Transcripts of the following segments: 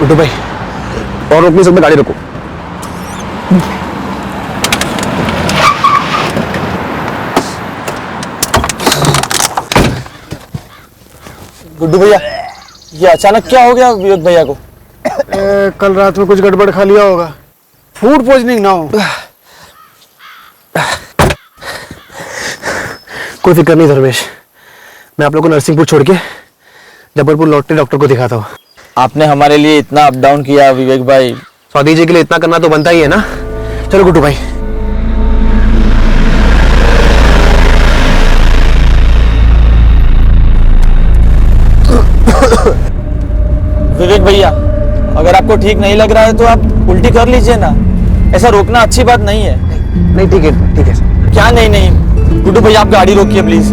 गुड्डू भाई, और रोक नहीं सकते, गाड़ी रोको। गुड्डू भैया, ये अचानक क्या हो गया विवेक भैया को? कल रात में कुछ गड़बड़ खा लिया होगा, फूड पॉइजनिंग ना हो। कोई फिक्र नहीं धर्मेश, मैं आप लोग को नरसिंहपुर छोड़ के जबलपुर लौटते डॉक्टर को दिखाता हूँ। आपने हमारे लिए इतना अप डाउन किया विवेक भाई। स्वाति जी के लिए इतना करना तो बनता ही है ना। चलो गुड्डू भाई। विवेक भैया, अगर आपको ठीक नहीं लग रहा है तो आप उल्टी कर लीजिए ना, ऐसा रोकना अच्छी बात नहीं है। नहीं ठीक है, ठीक है। क्या नहीं नहीं? गुड्डू भैया आप गाड़ी रोकिए प्लीज।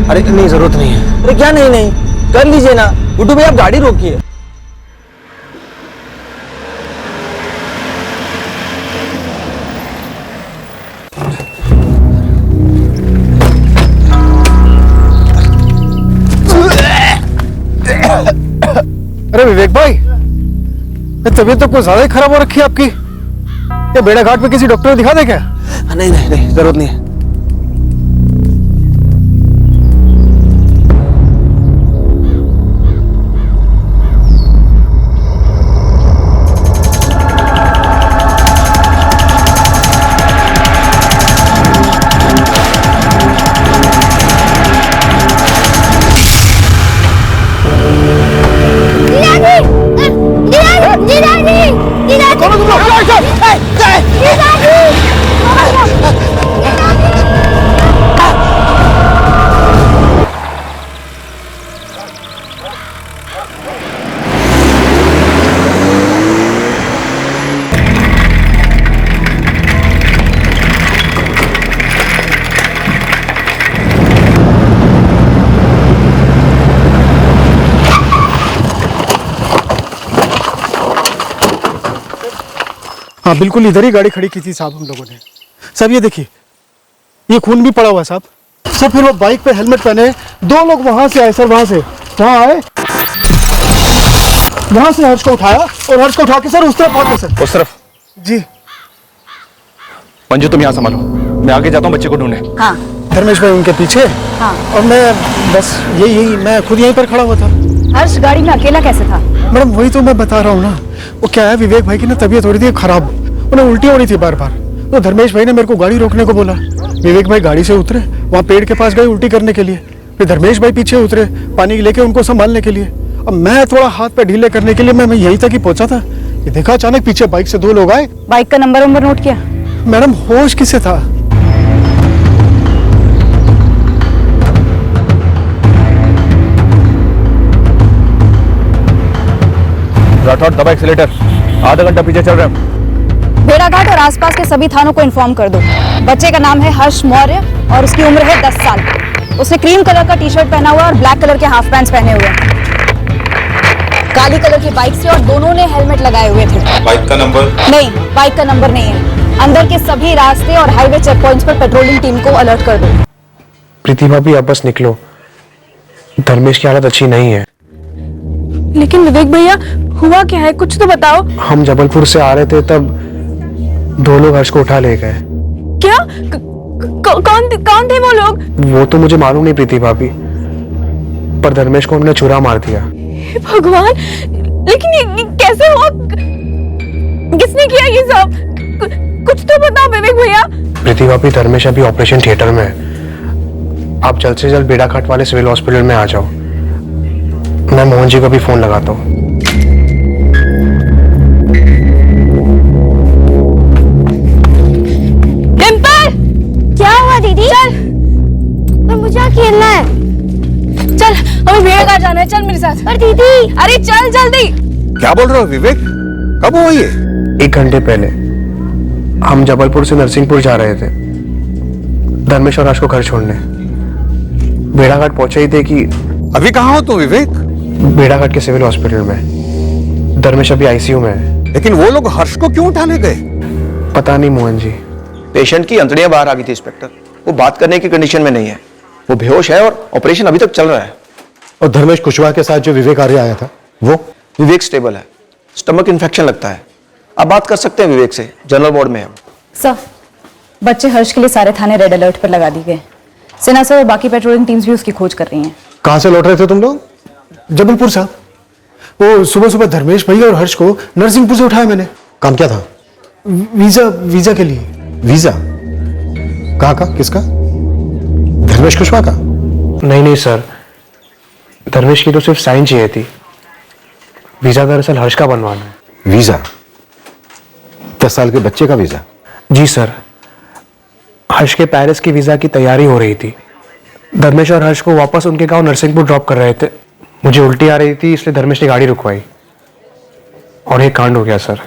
अरे नहीं, जरूरत नहीं है। अरे क्या नहीं नहीं, कर लीजिए ना। गुड्डू भैया आप गाड़ी रोकिए। अरे विवेक भाई, तबीयत तो कुछ ज्यादा ही खराब हो रखी है आपकी। ये बेड़ा घाट में किसी डॉक्टर को दिखा दे क्या? नहीं नहीं नहीं, जरूरत नहीं है। हाँ बिल्कुल, इधर ही गाड़ी खड़ी की थी साहब हम लोगों ने। साहब ये देखिए, ये खून भी पड़ा हुआ है साहब। सर फिर वो बाइक पे हेलमेट पहने दो लोग वहां से आए सर, वहां से वहां आए, वहां से हर्ष को उठाया और हर्ष को उठा के सर उस तरफ पहुंचे सर। उस तरफ? जी। मंजू तुम यहाँ संभालो, मैं आगे जाता हूँ बच्चे को ढूंढने। हाँ। धर्मेश भाई उनके पीछे। हाँ। और मैं बस यही मैं खुद यहीं पर खड़ा हुआ था। हर्ष गाड़ी में अकेला कैसे था? मैडम वही तो मैं बता रहा हूँ ना, वो क्या है विवेक भाई की ना तबीयत हो रही थी खराब, उन्हें उल्टी हो रही थी बार बार, तो धर्मेश भाई ने मेरे को गाड़ी रोकने को बोला। विवेक भाई गाड़ी से उतरे, वहाँ पेड़ के पास गए उल्टी करने के लिए, फिर धर्मेश भाई पीछे उतरे पानी लेके उनको संभालने के लिए। अब मैं थोड़ा हाथ पे ढीले करने के लिए मैं यहीं तक ही पहुंचा था, ये देखा अचानक पीछे बाइक से दो लोग आए। बाइक का नंबर नोट किया? मैडम होश किसे था? राठौड़ दबा एक्सीलेटर, आधा घंटा पीछे चल रहे हैं। भेड़ाघाट और आसपास के सभी थानों को इन्फॉर्म कर दो। बच्चे का नाम है हर्ष मौर्य और उसकी उम्र है 10 साल। उसने क्रीम कलर का टी शर्ट पहना हुआ और ब्लैक कलर के हाफ पैंट्स पहने हुए, काली कलर की बाइक से, और दोनों ने हेलमेट लगाए हुए थे। बाइक का नंबर? नहीं, बाइक का नंबर नहीं है। अंदर के सभी रास्ते और हाईवे चेक पॉइंट्स पर पेट्रोलिंग टीम को अलर्ट कर दो। प्रीति भाभी आप बस निकलो, धर्मेश की हालत अच्छी नहीं है। लेकिन विवेक भैया हुआ क्या है, कुछ तो बताओ। हम जबलपुर से आ रहे थे तब दो लोग हर्ष को उठा ले गए। क्या? कौन थे वो लोग? वो तो मुझे मालूम नहीं प्रीति भाभी, पर धर्मेश को उन्होंने छुरा मार दिया। हे भगवान, लेकिन ये कैसे हुआ? किसने किया ये सब? कुछ तो बताओ विवेक भैया। प्रीति भाभी धर्मेश अभी ऑपरेशन थिएटर में है, आप जल्द से जल्द बेड़ाघाट वाले सिविल हॉस्पिटल में आ जाओ। मैं मोहन जी को भी फोन लगाता हूँ। क्या हुआ दीदी? चल, पर मुझे खेलना है। चल हमें भेड़ाघाट जाना है, चल मेरे साथ। पर दीदी, अरे चल जल्दी। क्या बोल रहे हो विवेक? कब हुआ ये? 1 घंटे पहले हम जबलपुर से नरसिंहपुर जा रहे थे, धर्मेश और हर्ष को घर छोड़ने। भेड़ाघाट पहुंचे ही थे कि अभी कहाँ हो तुम विवेक? भेड़ाघाट के सिविल हॉस्पिटल में। धर्मेश अभी आईसीयू में है। लेकिन वो लोग हर्ष को क्यों उठाने गए? पता नहीं मोहन जी। पेशेंट की अंतड़ियां बाहर आ गई थी इंस्पेक्टर, वो बात करने की कंडीशन में नहीं है, वो बेहोश है और ऑपरेशन अभी तक चल रहा है। और धर्मेश कुशवाहा के साथ जो विवेक आर्य आया था वो? विवेक स्टेबल है, स्टमक इन्फेक्शन लगता है। आप बात कर सकते हैं विवेक से, जनरल वार्ड में है। सर, बच्चे हर्ष के लिए सारे थाने रेड अलर्ट पर लगा दिए गए। सेना सर और बाकी पेट्रोलिंग टीम्स भी उसकी खोज कर रही हैं। कहाँ से लौट रहे थे तुम लोग? जबलपुर साहब। वो सुबह सुबह धर्मेश भैया और हर्ष को नरसिंहपुर से उठाया मैंने। काम क्या था? वीजा के लिए। वीजा? कहाँ का? किसका? धर्मेश कुशवाहा का? नहीं सर, धर्मेश की तो सिर्फ साइन चाहिए थी। वीजा दरअसल हर्ष का बनवाना है। वीजा? 10 साल के बच्चे का वीजा? जी सर, हर्ष के पेरिस की वीजा की तैयारी हो रही थी। धर्मेश और हर्ष को वापस उनके गांव नरसिंहपुर ड्रॉप कर रहे थे। मुझे उल्टी आ रही थी, इसलिए धर्मेश ने गाड़ी रुकवाई और एक कांड हो गया सर।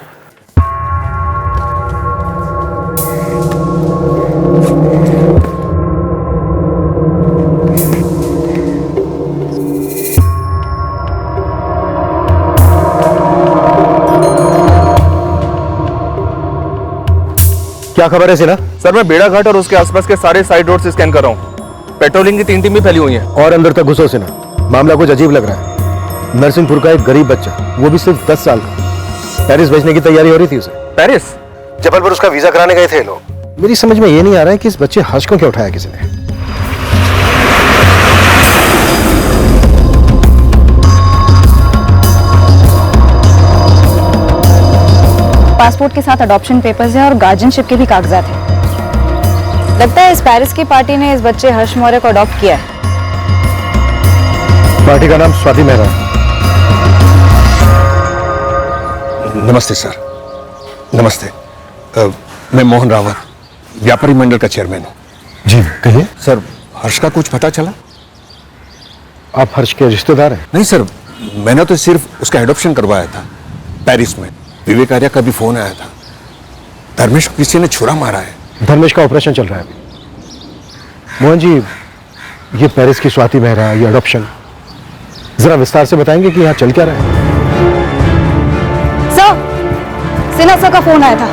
क्या खबर है सिला? सर मैं बेड़ा घाट और उसके आसपास के सारे साइड रोड से स्कैन कर रहा हूँ। पेट्रोलिंग की 3 टीम भी फैली हुई हैं। और अंदर तक घुसो सिना, मामला कुछ अजीब लग रहा है। नरसिंहपुर का एक गरीब बच्चा, वो भी सिर्फ 10 साल का, पेरिस भेजने की तैयारी हो रही थी उसे। पेरिस? जबलपुर उसका वीजा कराने गए थे लोग। मेरी समझ में ये नहीं आ रहा है कि इस बच्चे हर्ष को क्यों उठाया किसी ने। पासपोर्ट के साथ अडॉप्शन पेपर्स हैं और गार्जियनशिप के भी कागजात हैं। लगता है इस पेरिस की पार्टी ने इस बच्चे हर्ष मौर्य को अडॉप्ट किया है। पार्टी का नाम स्वाति मेहरा। नमस्ते सर। नमस्ते। मैं मोहन रावत, व्यापारी मंडल का चेयरमैन हूँ। जी कहिए। सर, हर्ष का कुछ पता चला? आप हर्ष के रिश्तेदार हैं? नहीं सर, मैंने तो सिर्फ उसका एडॉप्शन करवाया था पेरिस में। विवेक आर्या का भी फोन आया था। धर्मेश को किसी ने छुरा मारा है। धर्मेश का ऑपरेशन चल रहा है अभी। मोहन जी, ये पेरिस की स्वाति मेहरा, ये अडॉप्शन, जरा विस्तार से बताएंगे कि यहाँ चल क्या रहा है? सर, सिन्हा सर का फोन आया था,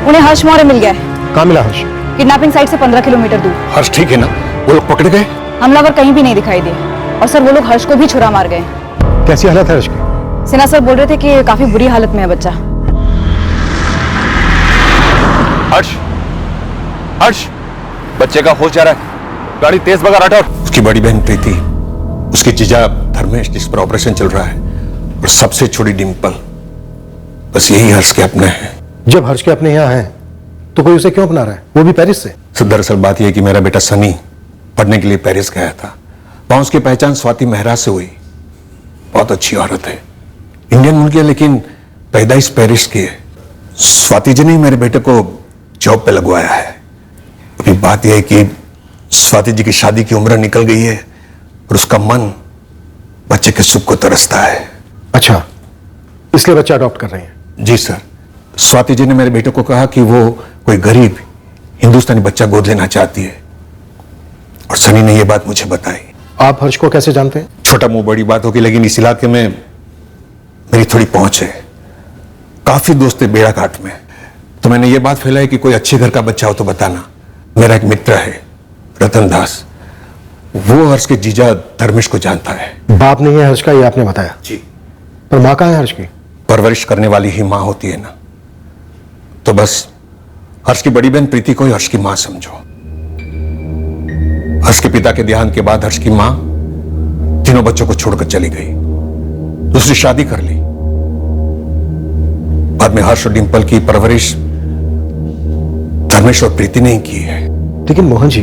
उन्हें हर्ष मौर्य मिल गया है। कहाँ मिला हर्ष? किडनैपिंग साइट से 15 किलोमीटर दूर। हर्ष ठीक है ना? वो लोग पकड़ गए? हमलावर कहीं भी नहीं दिखाई दिए और सर वो लोग हर्ष को भी छुरा मार गए। कैसी हालत है हर्ष की? सिन्हा सर बोल रहे थे कि काफी बुरी हालत में है बच्चा। हर्ष, हर्ष, बच्चे का होश जा रहा है। गाड़ी तेज भगा राठौर। उसकी बड़ी बहन प्रीति, उसके जीजा धर्मेश जिस पर ऑपरेशन चल रहा है, और सबसे छोटी डिम्पल, बस यही हर्ष के अपने हैं। जब हर्ष के अपने यहाँ हैं तो कोई उसे क्यों अपना रहा है, वो भी पेरिस से? सर, दरअसल बात यह है कि मेरा बेटा सनी पढ़ने के लिए पेरिस गया था। वहां उसकी पहचान स्वाति मेहरा से हुई। बहुत अच्छी औरत है, इंडियन मुल्क है, लेकिन पैदाइश पेरिस की है। स्वाति जी ने मेरे बेटे को जॉब पे लगवाया है। अभी बात यह है कि स्वाति जी की शादी की उम्र निकल गई है और उसका मन बच्चे के सुख को तरसता है। अच्छा, इसलिए बच्चा अडॉप्ट कर रहे हैं? जी सर, स्वाति जी ने मेरे बेटे को कहा कि वो कोई गरीब हिंदुस्तानी बच्चा गोद लेना चाहती है, और सनी ने यह बात मुझे बताई। आप हर्ष को कैसे जानते हैं? छोटा मुंह बड़ी बात होगी, लेकिन इस इलाके में मेरी थोड़ी पहुंच है। काफी दोस्त है बेड़ा घाट में, तो मैंने ये बात फैलाई कि कोई अच्छे घर का बच्चा हो तो बताना। मेरा एक मित्र है रतन दास, वो हर्ष के जीजा धर्मेश को जानता है। बाप नहीं है हर्ष का, ये आपने बताया। जी। पर माँ कहाँ है हर्ष की? परवरिश करने वाली ही माँ होती है ना, तो बस हर्ष की बड़ी बहन प्रीति को ही हर्ष की माँ समझो। हर्ष के पिता के देहांत के बाद हर्ष की माँ तीनों बच्चों को छोड़कर चली गई, दूसरी शादी कर ली। बाद में हर्ष और डिंपल की परवरिश धर्मेश और प्रीति ने ही की है। लेकिन मोहन जी,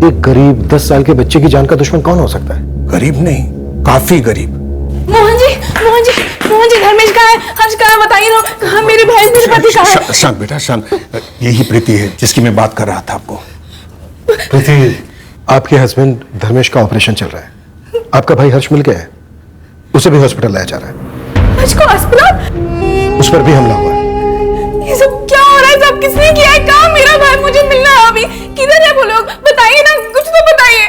एक गरीब 10 साल के बच्चे की जान का दुश्मन कौन हो सकता है? गरीब नहीं, काफी गरीब। मोहन जी, मोहन जी, मोहन जी, धर्मेश कहाँ है? हर्ष कहाँ है? बताइए ना। कहाँ मेरे बहन, मेरे पति कहाँ है? शांत बेटा, शांत। यही प्रीति है जिसकी मैं बात कर रहा था आपको। प्रीति, आपके हस्बैंड धर्मेश का ऑपरेशन चल रहा है। आपका भाई हर्ष मिल गया है, उसे भी हॉस्पिटल लाया जा रहा है। हर्ष को अस्पताल? उस पर भी हमला हुआ है। ये सब क्या हो रहा है? सब किसने किया है? कहाँ मेरा भाई? मुझे मिलना है अभी। किधर है वो लोग? बताइए ना, कुछ तो बताइए।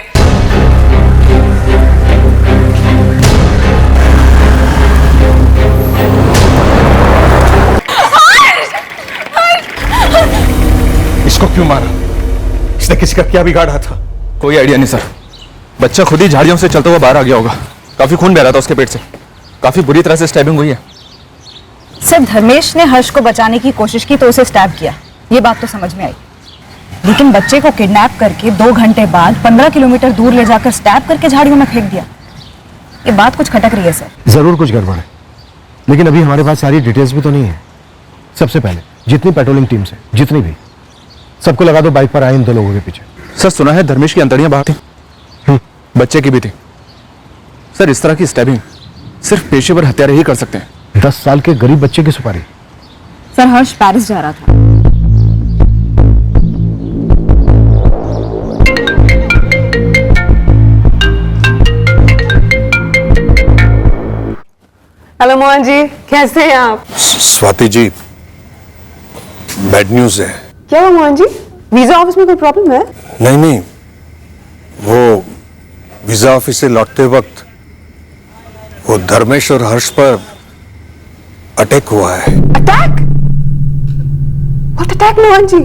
इसको क्यों मारा? इसने किसी का क्या बिगाड़ा था? कोई आइडिया नहीं सर, बच्चा खुद ही झाड़ियों से चलता हुआ बाहर आ गया होगा। काफी खून बह रहा था उसके पेट से, काफी बुरी तरह से स्टैबिंग हुई है। सिर्फ धर्मेश ने हर्ष को बचाने की कोशिश की तो उसे स्टैब किया, ये बात तो समझ में आई। लेकिन बच्चे को किडनैप करके 2 घंटे बाद 15 किलोमीटर दूर ले जाकर स्टैब करके झाड़ियों में फेंक दिया, ये बात कुछ खटक रही है सर। जरूर कुछ गड़बड़ है, लेकिन अभी हमारे पास सारी डिटेल्स भी तो नहीं है। सबसे पहले जितनी पेट्रोलिंग टीम्स है, जितनी भी, सबको लगा दो बाइक पर आए इन 2 लोगों के पीछे। सर सुना है धर्मेश की अंतड़ियां बाहर थी, बच्चे की भी थी। सर इस तरह की स्टैबिंग सिर्फ पेशेवर हत्यारे ही कर सकते हैं। 10 साल के गरीब बच्चे की सुपारी। सर हर्ष पेरिस जा रहा था। हेलो मोहन जी, कैसे हैं आप? स्वाति जी, बैड न्यूज है। क्या हुआ मोहन जी? वीजा ऑफिस में कोई प्रॉब्लम है? नहीं नहीं, वो वीजा ऑफिस से लौटते वक्त वो धर्मेश और हर्ष पर अटैक हुआ है। Attack? What attack Mohan ji?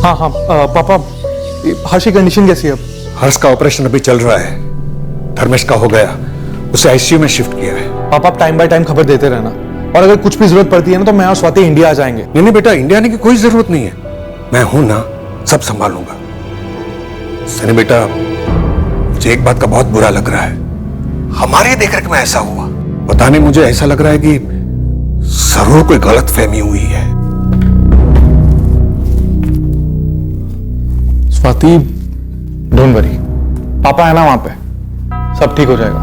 हाँ पापा, हर्ष की कंडीशन कैसी है अब? हर्ष का ऑपरेशन अभी चल रहा है, धर्मेश का हो गया, उसे आईसीयू में शिफ्ट किया है। पापा आप टाइम बाय टाइम खबर देते रहना, और अगर कुछ भी जरूरत पड़ती है ना तो मैं और स्वाति इंडिया आ जाएंगे। नहीं नहीं बेटा, इंडिया आने की कोई जरूरत नहीं है, मैं हूं ना, सब संभालूंगा। सनी बेटा, मुझे एक बात का बहुत बुरा लग रहा है, हमारे देख रेख में ऐसा हुआ। पता नहीं, मुझे ऐसा लग रहा है कि जरूर कोई गलत फहमी हुई है। स्वाति डोंट वरी, पापा है ना वहां पे, सब ठीक हो जाएगा।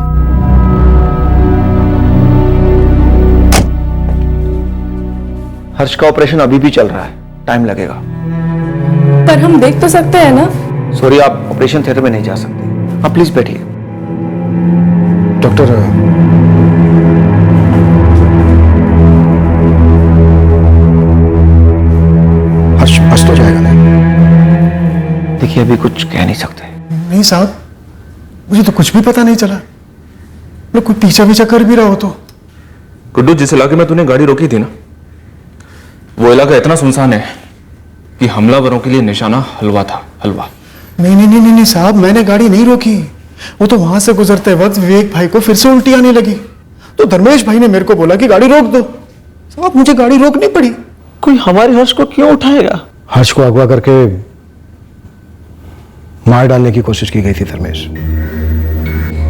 हर्ष का ऑपरेशन अभी भी चल रहा है, टाइम लगेगा। पर हम देख तो सकते हैं ना? सॉरी, आप ऑपरेशन थिएटर में नहीं जा सकते। आप प्लीज बैठिए। डॉक्टर, हर्ष तो जाएगा ना? देखिए, अभी कुछ कह नहीं सकते। नहीं साहब, मुझे तो कुछ भी पता नहीं चला। लोग कोई पीछा पीछा कर भी रहा हो तो। गुड्डू, जिस इलाके में तूने गाड़ी रोकी थी ना, वो इलाका इतना सुनसान है कि हमलावरों के लिए निशाना हलवा था, हलवा। नहीं साहब, मैंने गाड़ी नहीं रोकी। वो तो वहां से गुजरते वक्त विवेक भाई को फिर से उल्टी आने लगी, तो धर्मेश भाई ने मेरे को बोला कि गाड़ी रोक दो। साहब मुझे गाड़ी रोकनी पड़ी। कोई हमारे हर्ष को क्यों उठाएगा? हर्ष को अगवा करके मार डालने की कोशिश की गई थी धर्मेश।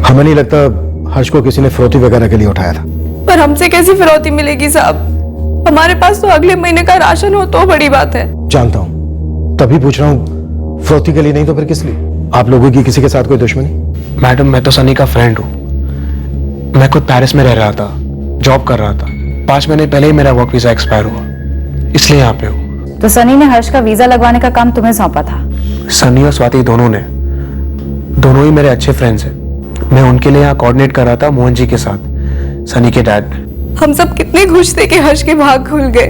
हमें नहीं लगता हर्ष को किसी ने फिरौती वगैरह के लिए उठाया था। पर हमसे कैसी फिरौती मिलेगी साहब? हमारे पास तो अगले महीने का राशन हो तो बड़ी बात है। जानता हूं, तभी पूछ रहा हूं, फिरौती के लिए नहीं तो फिर किस लिए? आप लोगों की किसी के साथ कोई दुश्मनी? मैडम, मैं तो सनी का फ्रेंड हूँ। मैं खुद पेरिस में रह रहा था, जॉब कर रहा था। 5 महीने पहले ही मेरा वर्क वीजा एक्सपायर हुआ, इसलिए यहाँ पे हूँ। तो सनी ने हर्ष का वीजा लगवाने का काम तुम्हें सौंपा था? सनी और स्वाति दोनों ही मेरे अच्छे फ्रेंड्स हैं। मैं उनके लिए यहाँ कोऑर्डिनेट कर रहा था मोहन जी के साथ, सनी के डैड। हम सब कितने खुश थे कि हर्ष के भाग खुल गए,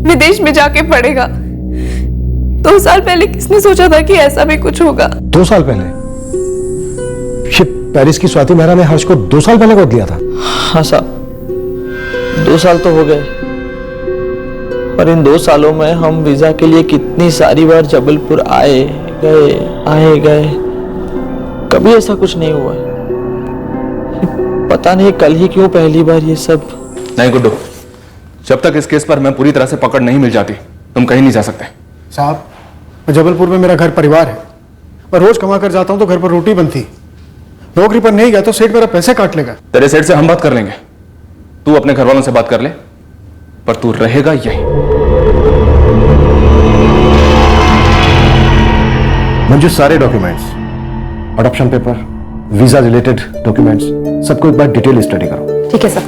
विदेश में जाके पढ़ेगा। 2 साल पहले किसने सोचा था कि ऐसा भी कुछ होगा? 2 साल पहले? ये पेरिस की स्वाति मेहरा ने हर्ष को 2 साल पहले गोद लिया था? हाँ साहब, 2 साल तो हो गए, और इन 2 सालों में हम वीजा के लिए कितनी सारी बार जबलपुर आए गए, कभी ऐसा कुछ नहीं हुआ। पता नहीं कल ही क्यों पहली बार ये सब। नहीं गुड्डू, जब तक इस केस पर मैं पूरी तरह से पकड़ नहीं मिल जाती, तुम कहीं नहीं जा सकते। साहब, जबलपुर में मेरा घर परिवार है, मैं रोज कमा कर जाता हूं तो घर पर रोटी बनती। नौकरी पर नहीं गया तो सेठ मेरा पैसे काट लेगा। तेरे सेठ से हम बात कर लेंगे, तू अपने घर वालों से बात कर ले, पर तू रहेगा यहीं। मंजू, सारे documents, adoption paper, visa related documents, सबको एक बार डिटेल स्टडी करो। ठीक है सर।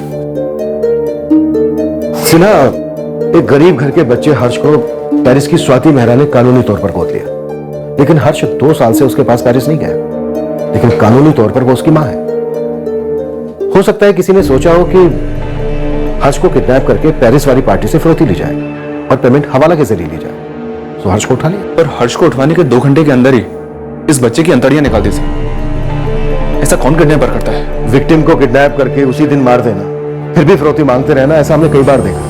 सिन्हा, एक गरीब घर के बच्चे हर्ष को पेरिस की स्वाति मेहरा ने कानूनी तौर पर गोद लिया, लेकिन हर्ष 2 साल से उसके पास पेरिस नहीं गया, लेकिन कानूनी तौर पर वो उसकी मां है। हो सकता है किसी ने सोचा हो कि हर्ष को किडनैप करके पेरिस वाली पार्टी से फिरौती ली जाए और पेमेंट हवाला के जरिए ली जाए, तो हर्ष को उठा लिया। पर हर्ष को उठवाने के 2 घंटे के अंदर ही इस बच्चे की अंतड़ियां निकाल दी। ऐसा कौन किडनैपर करता है? विक्टिम को किडनैप करके उसी दिन मार देना, फिर भी फिरौती मांगते रहना, ऐसा हमने कई बार देखा।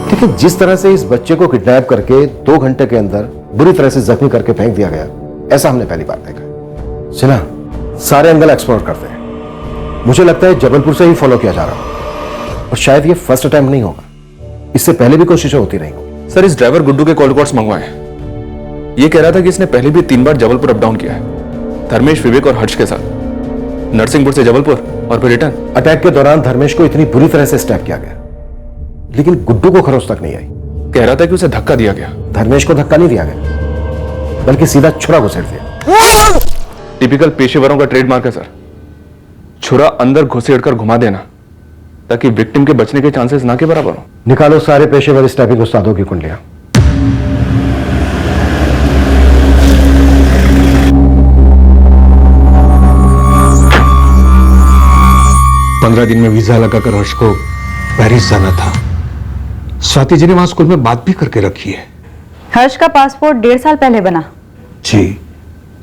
लेकिन जिस तरह से इस बच्चे को किडनैप करके 2 घंटे के अंदर बुरी तरह से जख्मी करके फेंक दिया गया, ऐसा हमने पहली बार देखा। सिन्हा, सारे एंगल एक्सप्लोर करते हैं। मुझे लगता है जबलपुर से ही फॉलो किया जा रहा हो, और शायद ये फर्स्ट अटेम्प्ट नहीं होगा, इससे पहले भी कोशिशें होती रही होंगी। सर, इस ड्राइवर गुड्डू के कॉल रिकॉर्ड्स मंगवाए। ये कह रहा था कि इसने पहले भी 3 बार जबलपुर अप डाउन किया है, धर्मेश, विवेक और हर्ष के साथ, नरसिंहपुर से जबलपुर और फिर रिटर्न। अटैक के दौरान धर्मेश को इतनी बुरी तरह से स्टैप किया गया, लेकिन गुड्डू को खरोच तक नहीं आई। कह रहा था कि उसे धक्का दिया गया। धर्मेश को धक्का नहीं दिया गया, बल्कि सीधा छुरा घुसेड़ दिया। टिपिकल पेशेवरों का ट्रेडमार्क है सर, छुरा अंदर घुसेड़कर घुमा देना, ताकि विक्टिम के बचने के चांसेस ना के बराबर हो। निकालो सारे पेशेवर स्टैपिंग उस्तादों की कुंडलियां। पंद्रह दिन में वीजा लगाकर हर्ष को पेरिस जाना था। स्वाति जी ने वहां स्कूल में बात भी करके रखी है। हर्ष का पासपोर्ट 1.5 साल पहले बना। जी,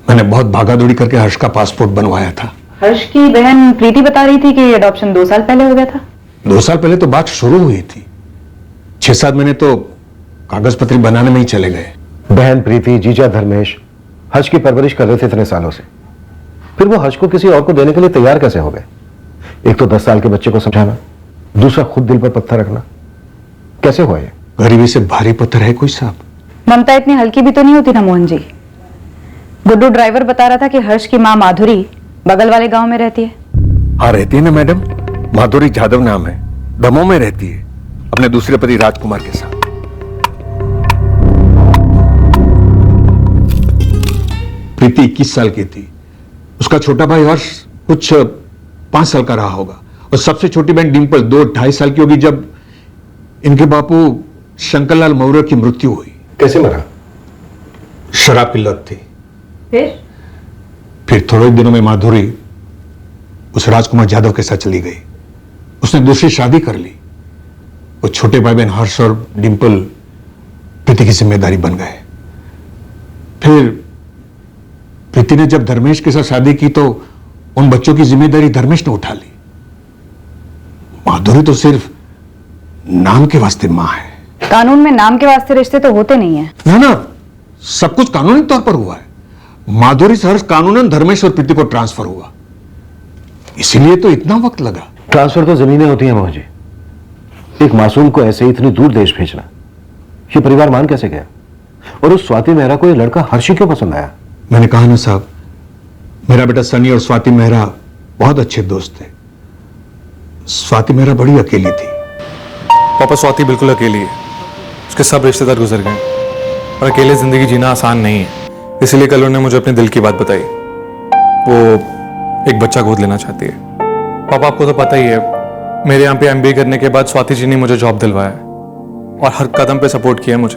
मैंने बहुत भागादौड़ी करके हर्ष का पासपोर्ट बनवाया था। हर्ष की बहन प्रीति बता रही थी कि अडॉप्शन 2 साल पहले हो गया था। 2 साल पहले तो बात शुरू हुई थी, 6-7 महीने तो कागज पत्री बनाने में ही चले गए। बहन प्रीति, जीजा धर्मेश हर्ष की परवरिश कर रहे थे इतने सालों से, फिर वो हर्ष को किसी और को देने के लिए तैयार कैसे हो गए? एक तो 10 साल के बच्चे को समझाना, दूसरा खुद दिल पर पत्थर रखना, कैसे हुआ ये? गरीबी से भारी पत्थर है कोई साहब? ममता इतनी हल्की भी तो नहीं होती ना मोहन जी। गुड्डू ड्राइवर बता रहा था कि हर्ष की माँ माधुरी बगल वाले गांव में रहती है। हाँ, रहती है ना मैडम, माधुरी जाधव नाम है, दमोह में रहती है अपने दूसरे पति राजकुमार के साथ। प्रीति 21 साल की थी, उसका छोटा भाई हर्ष कुछ 5 साल का रहा होगा, और सबसे छोटी बहन डिंपल 2-2.5 साल की होगी जब इनके बापू शंकरलाल मौर्य की मृत्यु हुई। कैसे मरा? शराब की लत थी। फिर थोड़े ही दिनों में माधुरी उस राजकुमार जाधव के साथ चली गई। उसने दूसरी शादी कर ली। वो छोटे भाई बहन हर्ष और डिंपल प्रीति की जिम्मेदारी बन गए। फिर प्रीति ने जब धर्मेश के साथ शादी की तो उन बच्चों की जिम्मेदारी धर्मेश ने उठा ली। माधुरी तो सिर्फ नाम के वास्ते मां है। कानून में नाम के वास्ते रिश्ते तो होते नहीं है ना, सब कुछ कानूनी तौर पर हुआ है। माधुरी से हर्ष कानूनन धर्मेश और प्रीति को ट्रांसफर हुआ, इसीलिए तो इतना वक्त लगा। ट्रांसफर तो जमीनें होती हैं मोहन जी, एक मासूम को ऐसे इतनी दूर देश भेजना, ये परिवार मान कैसे गया? और उस स्वाति मेहरा को ये लड़का हर्ष क्यों पसंद आया? मैंने कहा ना साहब, मेरा बेटा सनी और स्वाति मेहरा बहुत अच्छे दोस्त थे। स्वाति मेहरा बड़ी अकेली थी। पापा, स्वाति बिल्कुल अकेली है, उसके सब रिश्तेदार गुजर गए और अकेले जिंदगी जीना आसान नहीं है। इसीलिए कल उन्होंने मुझे अपने दिल की बात बताई, वो एक बच्चा गोद लेना चाहती है। पापा, आपको तो पता ही है, मेरे यहाँ पे एमबीए करने के बाद स्वाति जी ने मुझे जॉब दिलवाया और हर कदम पे सपोर्ट किया मुझे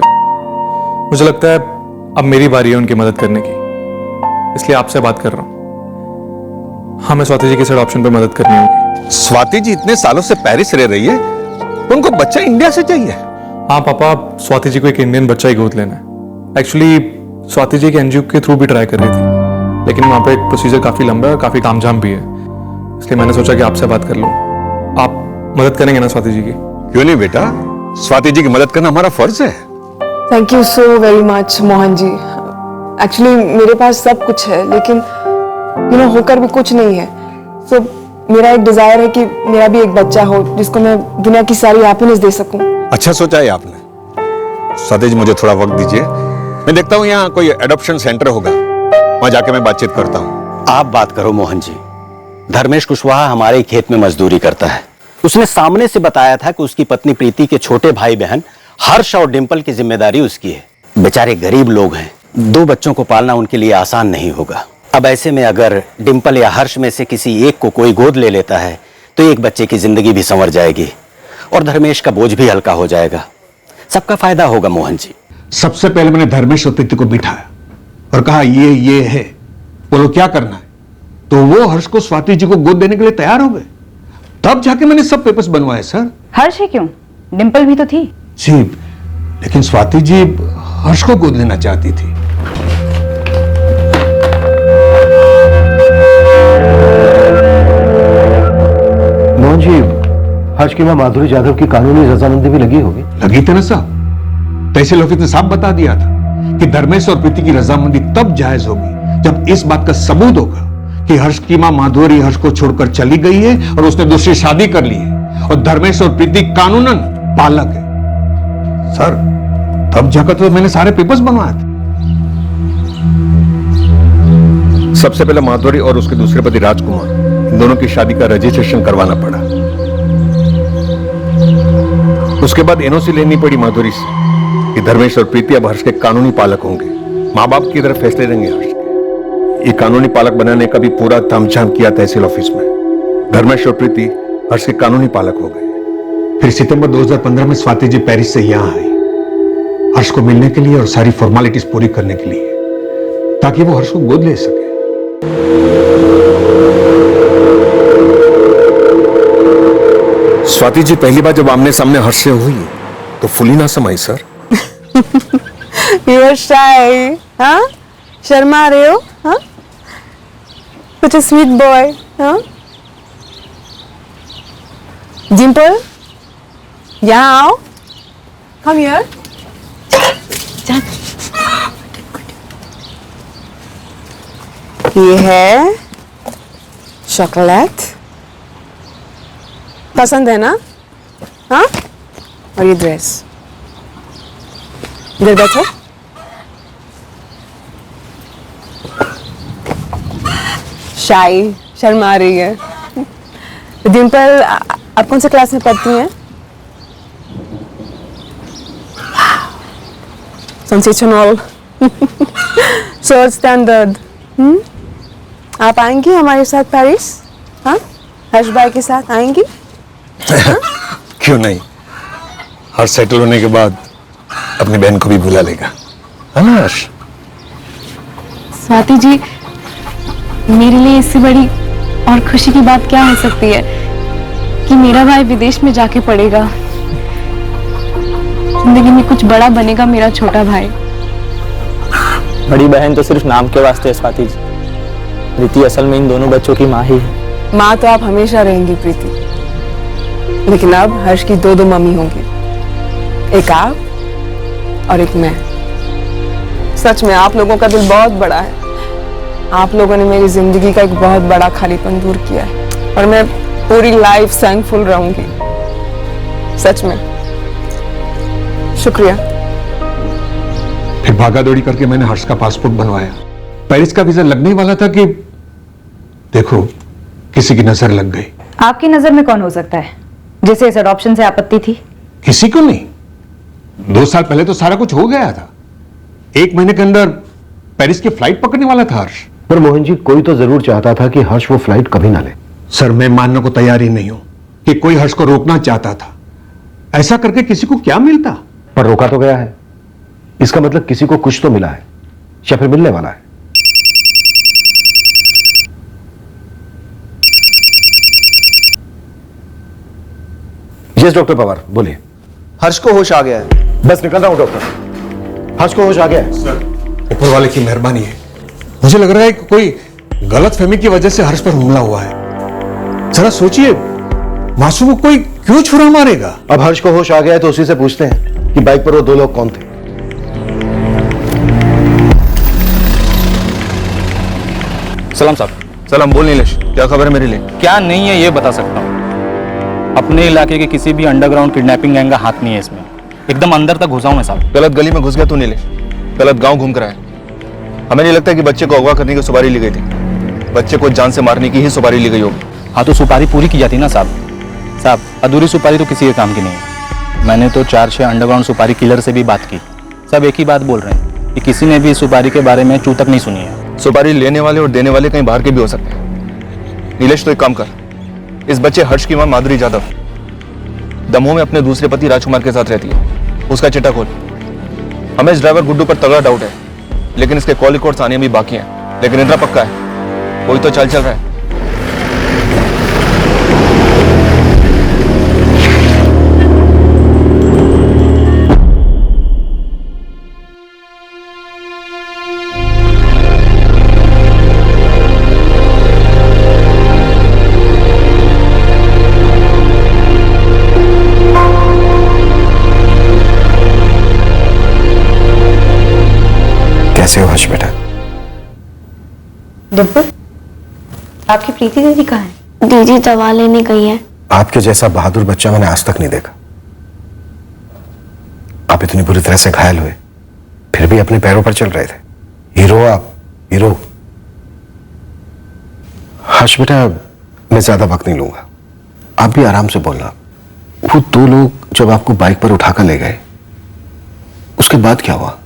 लगता है अब मेरी बारी है उनकी मदद करने की, इसलिए आपसे बात कर रहा हूँ। हमें स्वाति जी की ऑप्शन पे मदद करनी होगी। स्वाति जी इतने सालों से पेरिस रह रही है, उनको बच्चा इंडिया से चाहिए। हाँ पापा, स्वाति जी को एक इंडियन बच्चा ही गोद लेना है। एक्चुअली स्वाति जी के एनजीओ के थ्रू भी ट्राई कर रही थी, लेकिन वहां पे प्रोसीजर काफी लंबा है और काफी तामझाम भी है, इसलिए मैंने सोचा कि आपसे बात कर लूं। आप मदद करेंगे ना स्वाति जी की? क्यों नहीं बेटा, स्वाति जी की मदद करना हमारा फर्ज है। Thank you so very much Mohan ji. Actually मेरे पास सब कुछ है, लेकिन होकर भी कुछ नहीं है। सो मेरा एक डिजायर है कि मेरा भी एक बच्चा हो जिसको मैं दुनिया की सारी हैप्पीनेस दे सकूं। अच्छा सोचा है आपने। स्वाति जी, मुझे थोड़ा वक्त दीजिए, मैं देखता हूँ यहाँ कोई एडॉप्शन सेंटर होगा, वहां जाके मैं बातचीत करता हूँ। आप बात करो मोहन जी। धर्मेश कुशवाहा हमारे खेत में मजदूरी करता है। उसने सामने से बताया था कि उसकी पत्नी प्रीति के छोटे भाई बहन हर्ष और डिंपल की जिम्मेदारी उसकी है। बेचारे गरीब लोग हैं, 2 बच्चों को पालना उनके लिए आसान नहीं होगा। अब ऐसे में अगर डिंपल या हर्ष में से किसी एक को कोई गोद ले लेता है तो एक बच्चे की जिंदगी भी संवर जाएगी और धर्मेश का बोझ भी हल्का हो जाएगा। सबका फायदा होगा मोहन जी। सबसे पहले मैंने धर्मेश और प्रीति को बिठाया और कहा ये है, बोलो क्या करना है। तो वो हर्ष को स्वाति जी को गोद देने के लिए तैयार हो गए, तब जाके मैंने सब पेपर्स बनवाए सर। हर्ष ही क्यों, डिंपल भी तो थी। जी, लेकिन स्वाति जी हर्ष को गोद लेना चाहती थी। मोहन जी, हर्ष की मां माधुरी जाधव की कानूनी रजामंदी भी लगी होगी। लगी थी ना साहब, तहसील ऑफिस ने साफ बता दिया था कि धर्मेश और प्रीति की रजामंदी तब जायज होगी जब इस बात का सबूत होगा कि हर्ष की मां माधुरी हर्ष को छोड़कर चली गई है और उसने दूसरी शादी कर ली है और धर्मेश और प्रीति कानूनन बालक है। सर, तब जाकर तो मैंने सारे पेपर्स बनवाए थे। सबसे पहले माधुरी और उसके दूसरे पति राजकुमार, इन दोनों की शादी का रजिस्ट्रेशन करवाना पड़ा। उसके बाद एनओसी लेनी पड़ी माधुरी से कि धर्मेश और प्रीति अब हर्ष के कानूनी पालक होंगे। माँ बाप की तरफ फैसले देंगे हर्ष के। ये कानूनी पालक बनाने का भी पूरा तामझाम किया तहसील ऑफिस में। धर्मेश और प्रीति हर्ष के कानूनी पालक हो गए। फिर सितंबर 2015 में स्वाति जी पेरिस से यहां आई हर्ष को मिलने के लिए और सारी फॉर्मेलिटीज पूरी करने के लिए, ताकि वो हर्ष को गोद ले सके। स्वाति जी पहली बार जब आमने सामने हर्ष से हुई तो फुली ना समाई सर। You are shy, हाँ? शर्मा रहे हो, हाँ? Such a sweet boy, हाँ? Dimple, यहाँ आओ. Come here. ये है चॉकलेट. पसंद है ना? हाँ? और ये ड्रेस. इधर बैठो. शाई, शर्मा रही है. डिम्पल, आप कौन से क्लास में पढ़ती हैं? सेंसेशनल. So standard. आप आएंगी हमारे साथ पेरिस? हाँ? हर्ष भाई के साथ आएंगी? क्यों नहीं? हर्ष सेटल होने के बाद अपनी बहन को भी बुला लेगा, है ना हर्ष? स्वाति जी, मेरे लिए इससे बड़ी और खुशी की बात क्या हो सकती है कि मेरा भाई विदेश में जाके पढ़ेगा, जिंदगी में कुछ बड़ा बनेगा मेरा छोटा भाई। बड़ी बहन तो सिर्फ नाम के वास्ते है स्वाति जी। प्रीति असल में इन दोनों बच्चों की माँ ही है। माँ तो आप हमेशा रहेंगी प्रीति, लेकिन अब हर्ष की दो मम्मी होंगी, एक आप और एक मैं। सच में आप लोगों का दिल बहुत बड़ा है। आप लोगों ने मेरी जिंदगी का एक बहुत बड़ा खालीपन दूर किया है और मैं पूरी लाइफ थैंकफुल रहूंगी। सच में शुक्रिया। फिर भागा दौड़ी करके मैंने हर्ष का पासपोर्ट बनवाया। पेरिस का वीजा लगने ही वाला था कि देखो किसी की नजर लग गई। आपकी नजर में कौन हो सकता है जिसे इस अडॉप्शन से आपत्ति थी? किसी को नहीं। 2 साल पहले तो सारा कुछ हो गया था। 1 महीने के अंदर पेरिस की फ्लाइट पकड़ने वाला था हर्ष। पर मोहन जी, कोई तो जरूर चाहता था कि हर्ष वो फ्लाइट कभी ना ले। सर, मैं मानने को तैयार ही नहीं हूं कि कोई हर्ष को रोकना चाहता था। ऐसा करके किसी को क्या मिलता? पर रोका तो गया है। इसका मतलब किसी को कुछ तो मिला है या फिर मिलने वाला है। यस डॉक्टर पवार, बोलिए। हर्ष को होश आ गया है। बस निकल रहा हूं डॉक्टर। हर्ष को होश आ गया है। सर, ऊपर वाले की मेहरबानी है। मुझे लग रहा है कि कोई गलतफहमी की वजह से हर्ष पर हमला हुआ है। जरा सोचिए, मासूम को कोई क्यों छुरा मारेगा? अब हर्ष को होश आ गया है तो उसी से पूछते हैं कि बाइक पर वो 2 लोग कौन थे। सलाम साहब। सलाम। बोल नीलेश, क्या खबर है मेरे लिए? क्या नहीं है ये बता सकता हूँ। अपने इलाके के किसी भी अंडरग्राउंड किडनैपिंग गैंग का हाथ नहीं है इसमें। एकदम अंदर तक घुसा हूं मैं साहब। गलत गली में घुस गया तू नीलेश। गलत गांव घूम कर आया। हमें नहीं लगता कि बच्चे को अगवा करने की सुपारी ली गई थी। बच्चे को जान से मारने की ही सुपारी ली गई होगी। हाँ तो सुपारी पूरी की जाती ना साहब। साहब, अधूरी सुपारी तो किसी के काम की नहीं है। मैंने तो 4-6 अंडरग्राउंड सुपारी किलर से भी बात की। सब एक ही बात बोल रहे हैं कि किसी ने भी इस सुपारी के बारे में चू तक नहीं सुनी है। सुपारी लेने वाले और देने वाले कहीं बाहर के भी हो सकते हैं। नीलेश, तो एक काम कर, इस बच्चे हर्ष की मां माधुरी जाधव दमोह में अपने दूसरे पति राजकुमार के साथ रहती है। उसका चिट्ठा खोल। हमें इस ड्राइवर गुड्डू पर तगड़ा डाउट है, लेकिन इसके कॉल रिकॉर्ड्स आने भी बाकी हैं। लेकिन इतना पक्का है, कोई तो चाल चल रहा है। कैसे हो हर्ष बेटा? डिम्पल, आपकी प्रीति दीदी कहाँ है? दीदी दवा लेने गई है। आपके जैसा बहादुर बच्चा मैंने आज तक नहीं देखा। आप इतनी बुरी तरह से घायल हुए, फिर भी अपने पैरों पर चल रहे थे। हीरो आप, हीरो। हर्ष बेटा, मैं ज्यादा वक्त नहीं लूंगा, आप भी आराम से बोलना। वो दो लोग जब आपको बाइक पर उठाकर ले गए, उसके बाद क्या हुआ?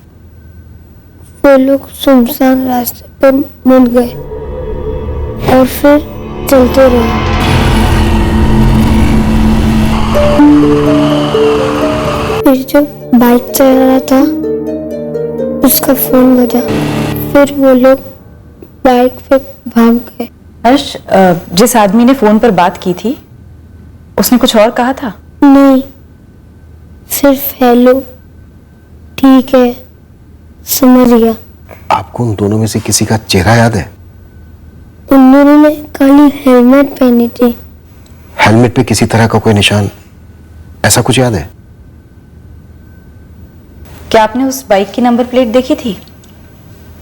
वो लोग सुनसान रास्ते पर मुड़ गए और फिर चलते रहे। फिर जब बाइक चला रहा था उसका फोन बजा, फिर वो लोग बाइक पे भाग गए। हर्ष, जिस आदमी ने फोन पर बात की थी उसने कुछ और कहा था? नहीं, सिर्फ हेलो, ठीक है, समझ गया। आपको उन दोनों में से किसी का चेहरा याद है? उन दोनों ने काली हेलमेट पहनी थी। हेलमेट पे किसी तरह का कोई निशान, ऐसा कुछ याद है? क्या आपने उस बाइक की नंबर प्लेट देखी थी?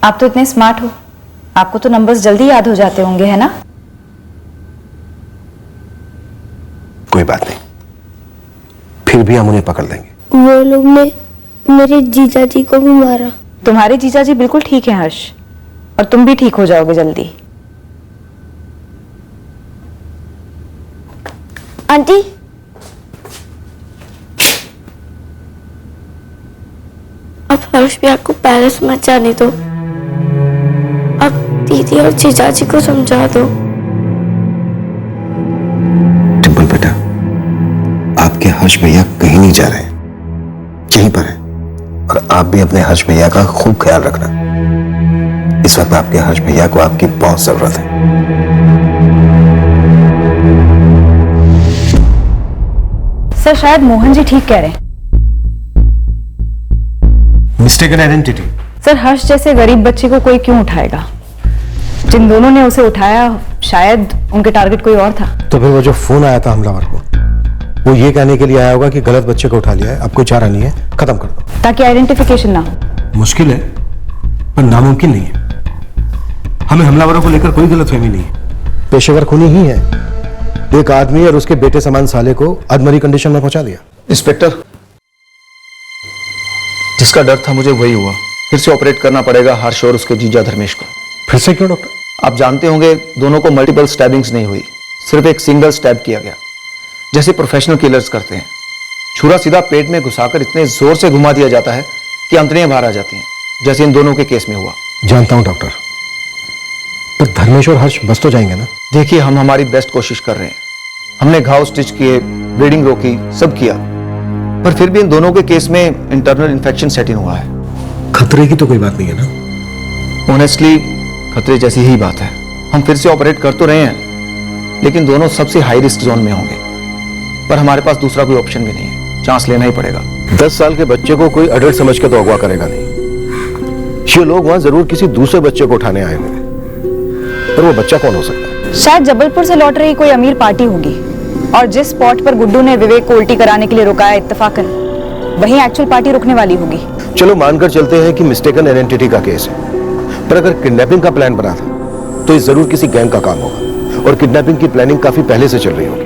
आप तो इतने स्मार्ट हो, आपको तो नंबर्स जल्दी याद हो जाते होंगे, है ना? कोई बात नहीं, फिर भी हम उन्हें पकड़ लेंगे। वो लोग ने मेरे जीजा जी को भी मारा। तुम्हारे जीजा जी बिल्कुल ठीक है हर्ष, और तुम भी ठीक हो जाओगे जल्दी। आंटी, अब हर्ष भी आपको पेरिस मत जाने दो। अब दीदी और जीजा जी को समझा दो। डिंपल बेटा, आपके हर्ष भैया कहीं नहीं जा रहे हैं, यहीं पर हैं। और आप भी अपने हर्ष भैया का खूब ख्याल रखना। इस वक्त आपके हर्ष भैया को आपकी बहुत जरूरत है। सर, शायद मोहन जी ठीक कह रहे हैं। Mistaken identity. सर, हर्ष जैसे गरीब बच्चे को कोई क्यों उठाएगा? जिन दोनों ने उसे उठाया शायद उनके टारगेट कोई और था। तो फिर वो जो फोन आया था हमलावर को, वो ये कहने के लिए आया होगा कि गलत बच्चे को उठा लिया है, अब कोई चारा नहीं है, खत्म कर दो, ताकि आइडेंटिफिकेशन ना हो। मुश्किल है पर नामुमकिन नहीं है। हमें हमलावरों को लेकर कोई गलतफहमी नहीं है। पेशेवर खूनी ही है। एक आदमी और उसके बेटे समान साले को अधमरी कंडीशन में पहुंचा दिया। इंस्पेक्टर, जिसका डर था मुझे वही हुआ। फिर से ऑपरेट करना पड़ेगा हर्ष और उसके जीजा धर्मेश को। फिर से क्यों डॉक्टर? आप जानते होंगे दोनों को मल्टीपल स्टैबिंग्स नहीं हुई, सिर्फ एक सिंगल स्टैब किया गया, जैसे प्रोफेशनल किलर्स करते हैं। छुरा सीधा पेट में घुसाकर इतने जोर से घुमा दिया जाता है कि अंतड़ियां बाहर आ जाती हैं, जैसे इन दोनों के केस में हुआ। जानता हूं डॉक्टर, पर धर्मेश और हर्ष बच तो जाएंगे ना? देखिए, हम हमारी बेस्ट कोशिश कर रहे हैं। हमने घाव स्टिच किए, ब्लीडिंग रोकी, सब किया, पर फिर भी इन दोनों के केस में इंटरनल इन्फेक्शन सेट इन हुआ है। खतरे की तो कोई बात नहीं है ना? ऑनेस्टली खतरे जैसी ही बात है। हम फिर से ऑपरेट कर तो रहे हैं, लेकिन दोनों सबसे हाई रिस्क जोन में होंगे। पर हमारे पास दूसरा कोई ऑप्शन भी नहीं है, चांस लेना ही पड़ेगा। 10 साल के बच्चे को कोई अडल्ट समझ के तो अगवा करेगा नहीं। ये लोग वहां जरूर किसी दूसरे बच्चे को उठाने आए हुए, पर वो बच्चा कौन हो सकता है? शायद जबलपुर से लौट रही कोई अमीर पार्टी होगी, और जिस स्पॉट पर गुड्डू ने विवेक को उल्टी कराने के लिए रुकाया इत्तेफाकन, वहीं एक्चुअल पार्टी रुकने वाली होगी। चलो मानकर चलते हैं कि मिस्टेकन आइडेंटिटी का केस है, पर अगर किडनैपिंग का प्लान बना था तो ये जरूर किसी गैंग का काम होगा, और किडनैपिंग की प्लानिंग काफी पहले से चल रही होगी।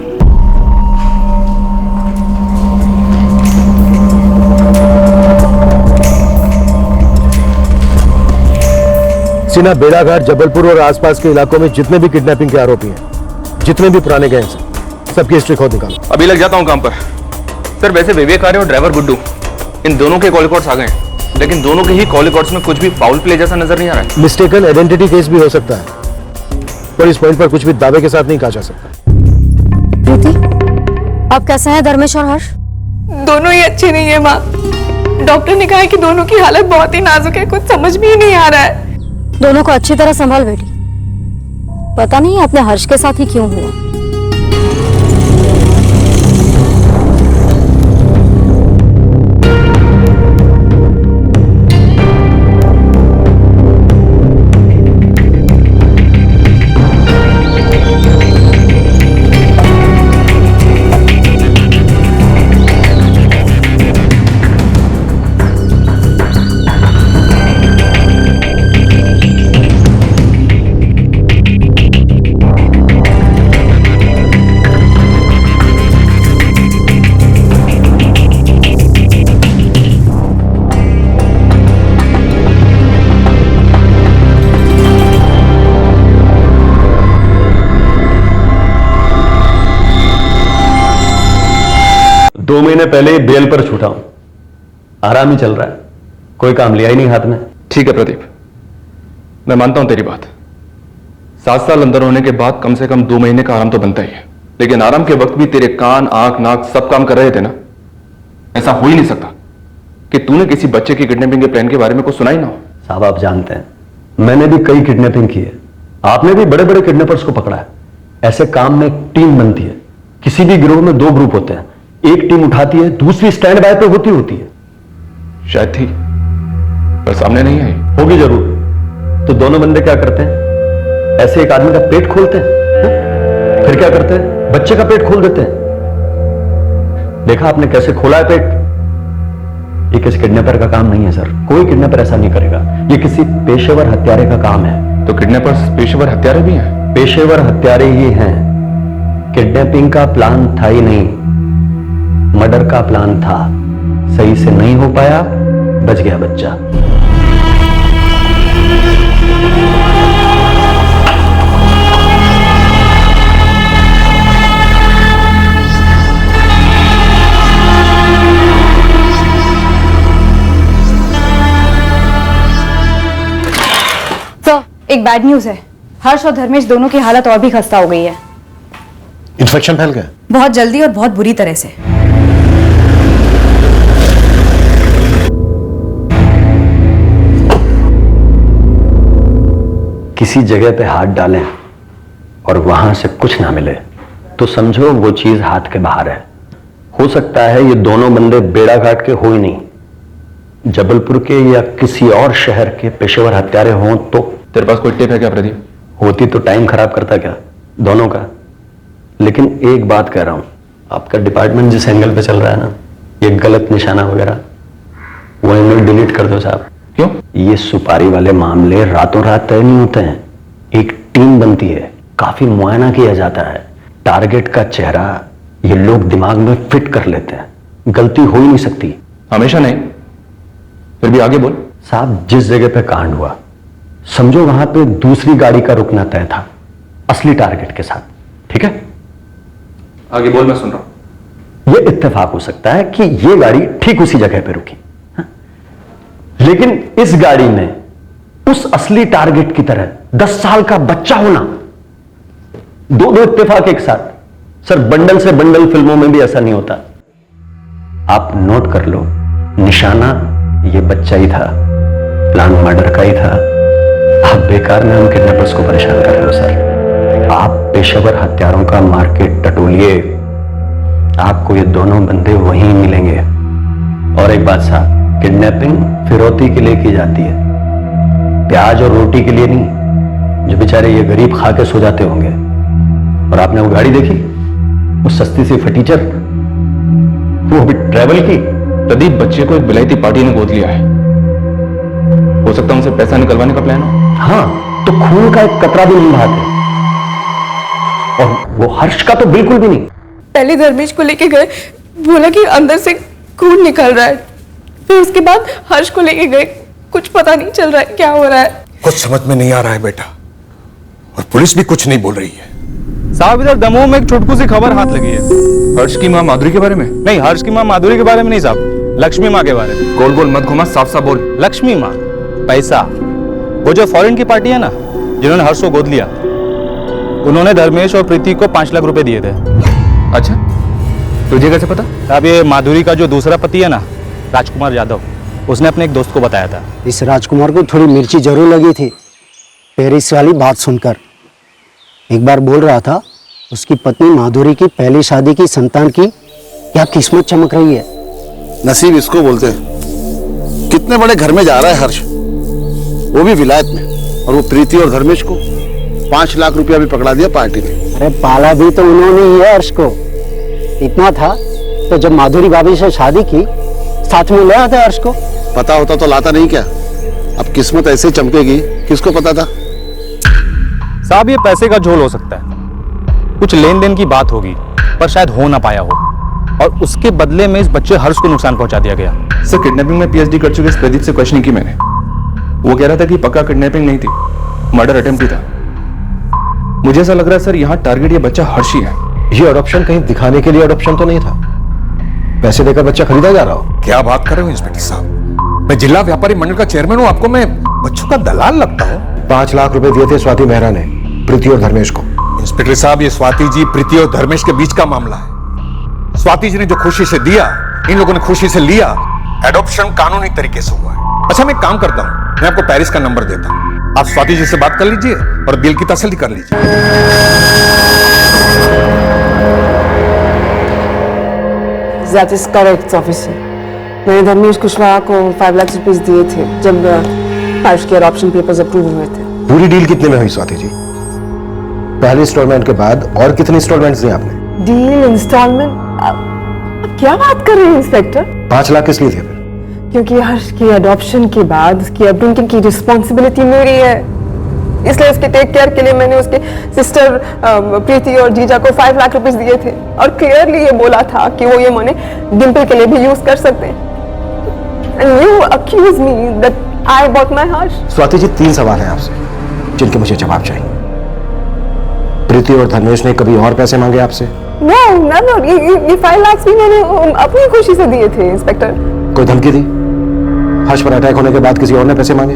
सिना, बेड़ाघाट, जबलपुर और आसपास के इलाकों में जितने भी किडनैपिंग के आरोपी हैं, जितने भी पुराने गैंग्स हैं, सबकी हिस्ट्री खोद निकालो। अभी लग जाता हूं काम पर। सर, वैसे विवेक आर्य और ड्राइवर गुड्डू, इन दोनों के कॉल रिकॉर्ड्स आ गए हैं, लेकिन दोनों के ही कॉल रिकॉर्ड्स में कुछ भी फाउल प्ले जैसा नजर नहीं आ रहा है। मिस्टेकन आइडेंटिटी केस भी हो सकता है, पर इस पॉइंट पर कुछ भी दावे के साथ नहीं कहा जा सकता। प्रीति, आप कैसे हैं धर्मेश और हर्ष? दोनों ही अच्छे नहीं है माँ। डॉक्टर ने कहा है कि दोनों की हालत बहुत ही नाजुक है, कुछ समझ में ही नहीं आ रहा है। दोनों को अच्छी तरह संभाल बेटी, पता नहीं अपने हर्ष के साथ ही क्यों हुआ। 2 महीने पहले ही बेल पर छूटा हूं, आराम ही चल रहा है, कोई काम लिया ही नहीं हाथ में। ठीक है प्रदीप, मैं मानता हूं तेरी बात। 7 साल अंदर होने के बाद कम से कम 2 महीने का आराम तो बनता ही है, लेकिन आराम के वक्त भी तेरे कान, आंख, नाक सब काम कर रहे थे ना। ऐसा हो ही नहीं सकता कि तूने किसी बच्चे की किडनैपिंग के प्लान के बारे में कुछ सुना ही ना हो। साहब आप जानते हैं, मैंने भी कई किडनैपिंग की है, आपने भी बड़े बड़े किडनैपर्स को पकड़ा है। ऐसे काम में एक टीम बनती है। किसी भी गिरोह में 2 ग्रुप होते हैं, एक टीम उठाती है, दूसरी स्टैंड बाय पे होती है। शायद थी, पर सामने नहीं आई। होगी जरूर। तो दोनों बंदे क्या करते हैं, ऐसे एक आदमी का पेट खोलते हैं, फिर क्या करते हैं, बच्चे का पेट खोल देते हैं। देखा आपने कैसे खोला है पेट? ये किसी किडनैपर का काम नहीं है सर, कोई किडनैपर ऐसा नहीं करेगा, ये किसी पेशेवर हत्यारे का काम है। तो किडनैपर्स पेशेवर हत्यारे भी हैं? पेशेवर हत्यारे ही हैं। किडनैपिंग का प्लान था ही नहीं, मर्डर का प्लान था। सही से नहीं हो पाया, बच गया बच्चा। तो एक बैड न्यूज है, हर्ष और धर्मेश दोनों की हालत और भी खस्ता हो गई है। इन्फेक्शन फैल गया? बहुत जल्दी और बहुत बुरी तरह से। किसी जगह पे हाथ डालें और वहां से कुछ ना मिले तो समझो वो चीज हाथ के बाहर है। हो सकता है ये दोनों बंदे बेड़ाघाट के हो ही नहीं, जबलपुर के या किसी और शहर के पेशेवर हत्यारे हों। तो तेरे पास कोई टिप है क्या प्रदीप? होती तो टाइम खराब करता क्या दोनों का। लेकिन एक बात कह रहा हूं, आपका डिपार्टमेंट जिस एंगल पे चल रहा है ना, ये गलत निशाना वगैरह, वो एंगल डिलीट कर दो साहब। क्यों? ये सुपारी वाले मामले रातों रात तय नहीं होते हैं, एक टीम बनती है, काफी मुआयना किया जाता है, टारगेट का चेहरा ये लोग दिमाग में फिट कर लेते हैं, गलती हो ही नहीं सकती। हमेशा नहीं, फिर भी आगे बोल। साहब जिस जगह पे कांड हुआ, समझो वहां पे दूसरी गाड़ी का रुकना तय था, असली टारगेट के साथ, ठीक है? आगे बोल, मैं सुन रहा हूं। ये इत्तेफाक हो सकता है कि ये गाड़ी ठीक उसी जगह पे रुकी, लेकिन इस गाड़ी में उस असली टारगेट की तरह 10 साल का बच्चा होना, दो इत्तेफाक एक साथ। सर बंडल से बंडल फिल्मों में भी ऐसा नहीं होता। आप नोट कर लो, निशाना ये बच्चा ही था, प्लान मर्डर का ही था। आप बेकार में हम किडनैपर्स को परेशान कर रहे हो सर। आप पेशेवर हत्यारों का मार्केट टटोलिए, आपको ये दोनों बंदे वहीं मिलेंगे। और एक बात साहब, किडनैपिंग फिरौती के लिए की जाती है, प्याज और रोटी के लिए नहीं, जो बेचारे ये गरीब खा के सो जाते होंगे। और आपने वो गाड़ी देखी, वो सस्ती सी फटीचर, वो भी ट्रैवल की। प्रदीप, बच्चे को एक विलायती पार्टी ने गोद लिया है, हो सकता है उनसे पैसा निकलवाने का प्लान हो। हाँ, तो खून का एक कतरा भी नहीं बहाते, और वो हर्ष का तो बिल्कुल भी नहीं। पहले धर्मेश को लेके गए, बोला कि अंदर से खून निकल रहा है, फिर उसके बाद हर्ष को लेके गए, कुछ पता नहीं चल रहा है क्या हो रहा है। कुछ समझ में नहीं आ रहा है बेटा, और पुलिस भी कुछ नहीं बोल रही है। साहब इधर दमोह में एक छुटकू सी खबर हाथ लगी है। हर्ष की मां माधुरी के बारे में? नहीं, हर्ष की मां माधुरी के बारे में नहीं साहब, लक्ष्मी मां के बारे में। गोल गोल मत घुमा, साफ साफ बोल। लक्ष्मी मां, पैसा, वो जो फॉरेन की पार्टी है ना, जिन्होंने हर्ष को गोद लिया, उन्होंने धर्मेश और प्रीति को 5 लाख रुपए दिए थे। अच्छा, तुझे कैसे पता? अब ये माधुरी का जो दूसरा पति है ना, राजकुमार यादव, उसने अपने एक दोस्त को बताया था। इस राजकुमार को थोड़ी मिर्ची जरूर लगी थी पेरिस वाली बात सुनकर। एक बार बोल रहा था उसकी पत्नी माधुरी की पहली शादी की संतान की क्या किस्मत चमक रही है। नसीब इसको बोलते हैं। कितने बड़े घर में जा रहा है हर्ष, वो भी विलायत में, और वो प्रीति और धर्मेश को 5 लाख रुपया भी पकड़ा दिया पार्टी ने। अरे पाला भी तो उन्होंने ही है हर्ष को। इतना था तो जब माधुरी भाभी से शादी की, साथ में ले आते हर्ष को। पता होता तो लाता नहीं क्या? अब किस्मत ऐसे चमकेगी, किसको पता था? साहब ये पैसे का झोल हो सकता है, कुछ लेन देन की बात होगी, पर शायद हो ना पाया हो, और उसके बदले में इस बच्चे हर्ष को नुकसान पहुंचा दिया गया। सर, किडनैपिंग में पीएचडी कर चुके इस प्रदीप से क्वेश्चनिंग की मैंने। वो कह रहा था कि पक्का किडनैपिंग नहीं थी, मर्डर अटेम्प्ट ही था। मुझे ऐसा लग रहा है सर, यहाँ टारगेट ये बच्चा हर्ष ही है। ये अडॉप्शन कहीं दिखाने के लिए अडॉप्शन तो नहीं था। पैसे देकर बच्चा खरीदा जा रहा हो? क्या बात कर रहे हो इंस्पेक्टर साहब? मैं जिला व्यापारी मंडल का चेयरमैन हूं, आपको मैं बच्चों का दलाल लगता हूं? 5 लाख रुपए दिए थे स्वाति मेहरा ने प्रीति और धर्मेश को। इंस्पेक्टर साहब, ये स्वाति जी, प्रीति और धर्मेश के बीच का मामला है। स्वाति जी ने जो खुशी से दिया, इन लोगों ने खुशी से लिया। एडॉप्शन कानूनी तरीके से हुआ है। अच्छा, मैं एक काम करता हूं, मैं आपको पेरिस का नंबर देता हूं, आप स्वाति जी से बात कर लीजिए और बिल की तसल्ली कर लीजिए। That is correct, officer. मैंने धर्मेश कुशवाहा को 5 लाख रुपए दिए थे जब हर्ष के अडॉप्शन पेपर्स अप्रूव हुए थे। पूरी डील कितने में हुई स्वाति जी? पहले इंस्टॉलमेंट के बाद और कितने इंस्टॉलमेंट्स दिए आपने? डील, इंस्टॉलमेंट, आप क्या बात कर रहे हैं इंस्पेक्टर? 5 लाख किस लिए थे फिर? क्योंकि हर्ष के अडॉप्शन के बाद उसकी अपब्रिंगिंग की रिस्पॉन्सिबिलिटी मेरी है, इसलिए उसके टेक केयर के लिए मैंने उसके सिस्टर प्रीति और जीजा को 5 लाख रुपए दिए थे और क्लियरली ये बोला था कि वो ये मनी डिम्पल के लिए भी यूज कर सकते हैं। And you accuse me that I bought my Harsh. Swati ji, 3 सवाल हैं आपसे जिनके मुझे जवाब चाहिए। प्रीति और धर्मेश ने कभी और पैसे मांगे आपसे? नो नो नो, ये 5 लाख भी मैंने अपनी खुशी से दिए थे इंस्पेक्टर। कोई धमकी दी? हर्ष पर अटैक होने के बाद किसी और ने पैसे मांगे?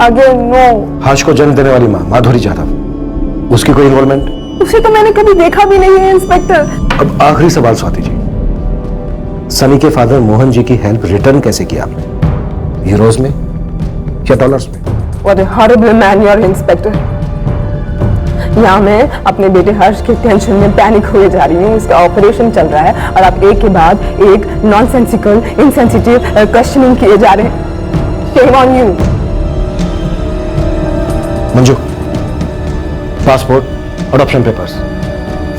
Again no. हर्ष को जन्म देने वाली माँ माधुरी जाधव, उसकी कोई इन्वॉल्वमेंट? उसे तो मैंने कभी देखा भी नहीं है इंस्पेक्टर। अब आखिरी सवाल स्वाति जी, सनी के फादर मोहन जी की हेल्प रिटर्न कैसे किया आपने? यूरोज में या डॉलर्स में? What a horrible man you are, inspector. यहाँ मैं अपने बेटे हर्ष के टेंशन में पैनिक हुए जा रही हूँ, उसका ऑपरेशन चल रहा है और आप एक के बाद एक नॉनसेंसिकल, इनसेंसिटिव क्वेश्चनिंग किए जा रहे हैं। Shame on you। Manju, passport, adoption papers,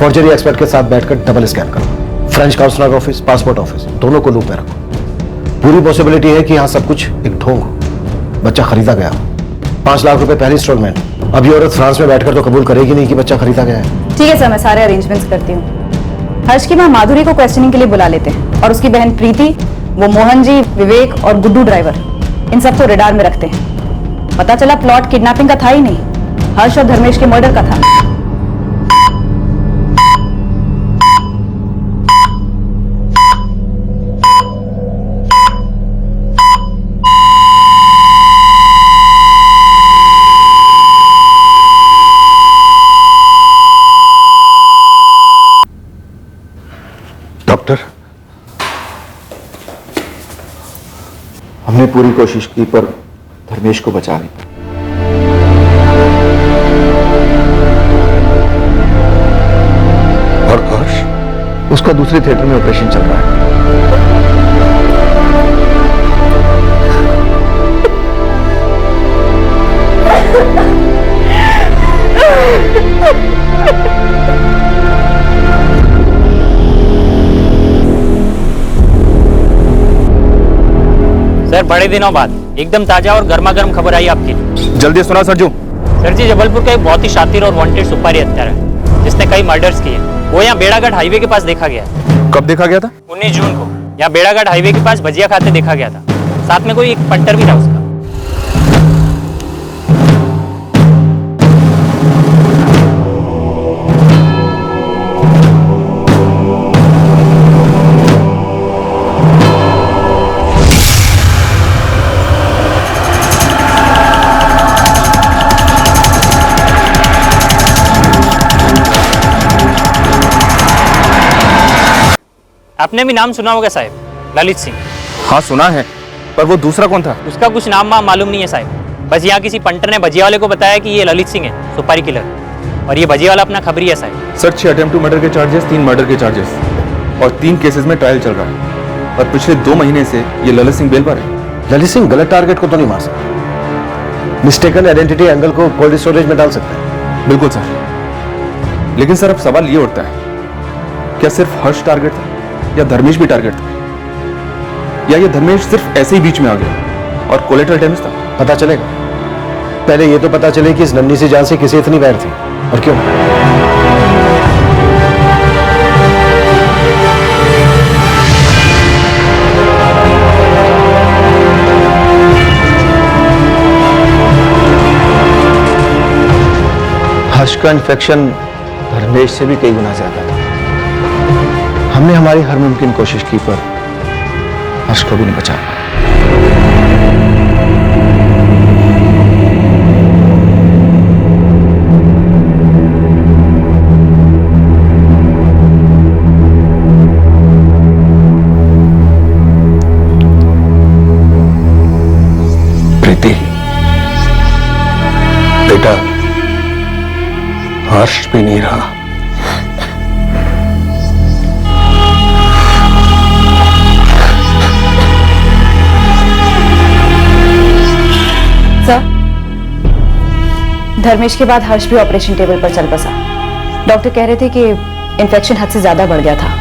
forgery expert के साथ बैठकर डबल स्कैन करो। French counsellor office, passport office, दोनों को लूप में रखो। पूरी पॉसिबिलिटी है कि यहाँ सब कुछ एक ढोंग हो, बच्चा खरीदा गया हो। 5 लाख रुपए पहली इंस्टॉलमेंट। अब ये औरत फ्रांस में बैठकर तो कबूल करेगी नहीं कि बच्चा खरीदा गया है। ठीक है सर, मैं सारे अरेंजमेंट्स करती हूँ। हर्ष की माँ माधुरी को क्वेश्चनिंग के लिए बुला लेते हैं और उसकी बहन प्रीति, वो मोहन जी, विवेक और गुड्डू ड्राइवर, इन सबको रेडार में रखते हैं। पता चला प्लॉट किडनैपिंग का था ही नहीं, हर्ष और धर्मेश के मर्डर का था। डॉक्टर, हमने पूरी कोशिश की पर धर्मेश को बचा नहीं। और हर्ष, उसका दूसरे थिएटर में ऑपरेशन चल रहा है। सर, बड़े दिनों बाद एकदम ताजा और गर्मा गर्म खबर आई आपकी। जल्दी सुना सरजू। सर जी, जबलपुर का एक बहुत ही शातिर और वांटेड सुपारी हत्यारा है जिसने कई मर्डर्स किए। वो यहाँ बेड़ाघाट हाईवे के पास देखा गया। कब देखा गया था? 19 जून को यहाँ बेड़ाघाट हाईवे के पास भजिया खाते देखा गया था। साथ में कोई एक पंटर भी था उसका। आपने भी नाम सुना होगा साहब, ललित सिंह। हाँ सुना है, पर वो दूसरा कौन था? उसका कुछ नाम मालूम नहीं है साहब। बस यहाँ किसी पंटर ने भजिया वाले को बताया कि ये ललित सिंह है, सुपारी किलर, और ये भजिया वाला अपना खबरी है साहब। सर, 6 अटेम्प्ट टू मर्डर के चार्जेस, 3 मर्डर के चार्जेस और 3 केसेस में ट्रायल चल रहा है। और पिछले 2 महीने से ये ललित सिंह बेल पर है। ललित सिंह गलत टारगेट को तो नहीं मार सकता, मिस्टेकन आइडेंटिटी एंगल को कोल्ड स्टोरेज में डाल सकता है। बिल्कुल सर, लेकिन सर अब सवाल ये उठता है, क्या सिर्फ हर्ष टारगेट था या धर्मेश भी टारगेट था, या ये धर्मेश सिर्फ ऐसे ही बीच में आ गया और कोलेटरल डैमेज था? पता चलेगा। पहले ये तो पता चले कि इस नन्ही सी जान से किसे इतनी वैर थी और क्यों। हर्ष का इन्फेक्शन धर्मेश से भी कई गुना ज्यादा था। हमने हमारी हर मुमकिन कोशिश की पर हर्ष को भी नहीं बचा पाए। प्रीति, बेटा, हर्ष भी नहीं रहा। सर, धर्मेश के बाद हर्ष भी ऑपरेशन टेबल पर चल बसा। डॉक्टर कह रहे थे कि इन्फेक्शन हद से ज्यादा बढ़ गया था।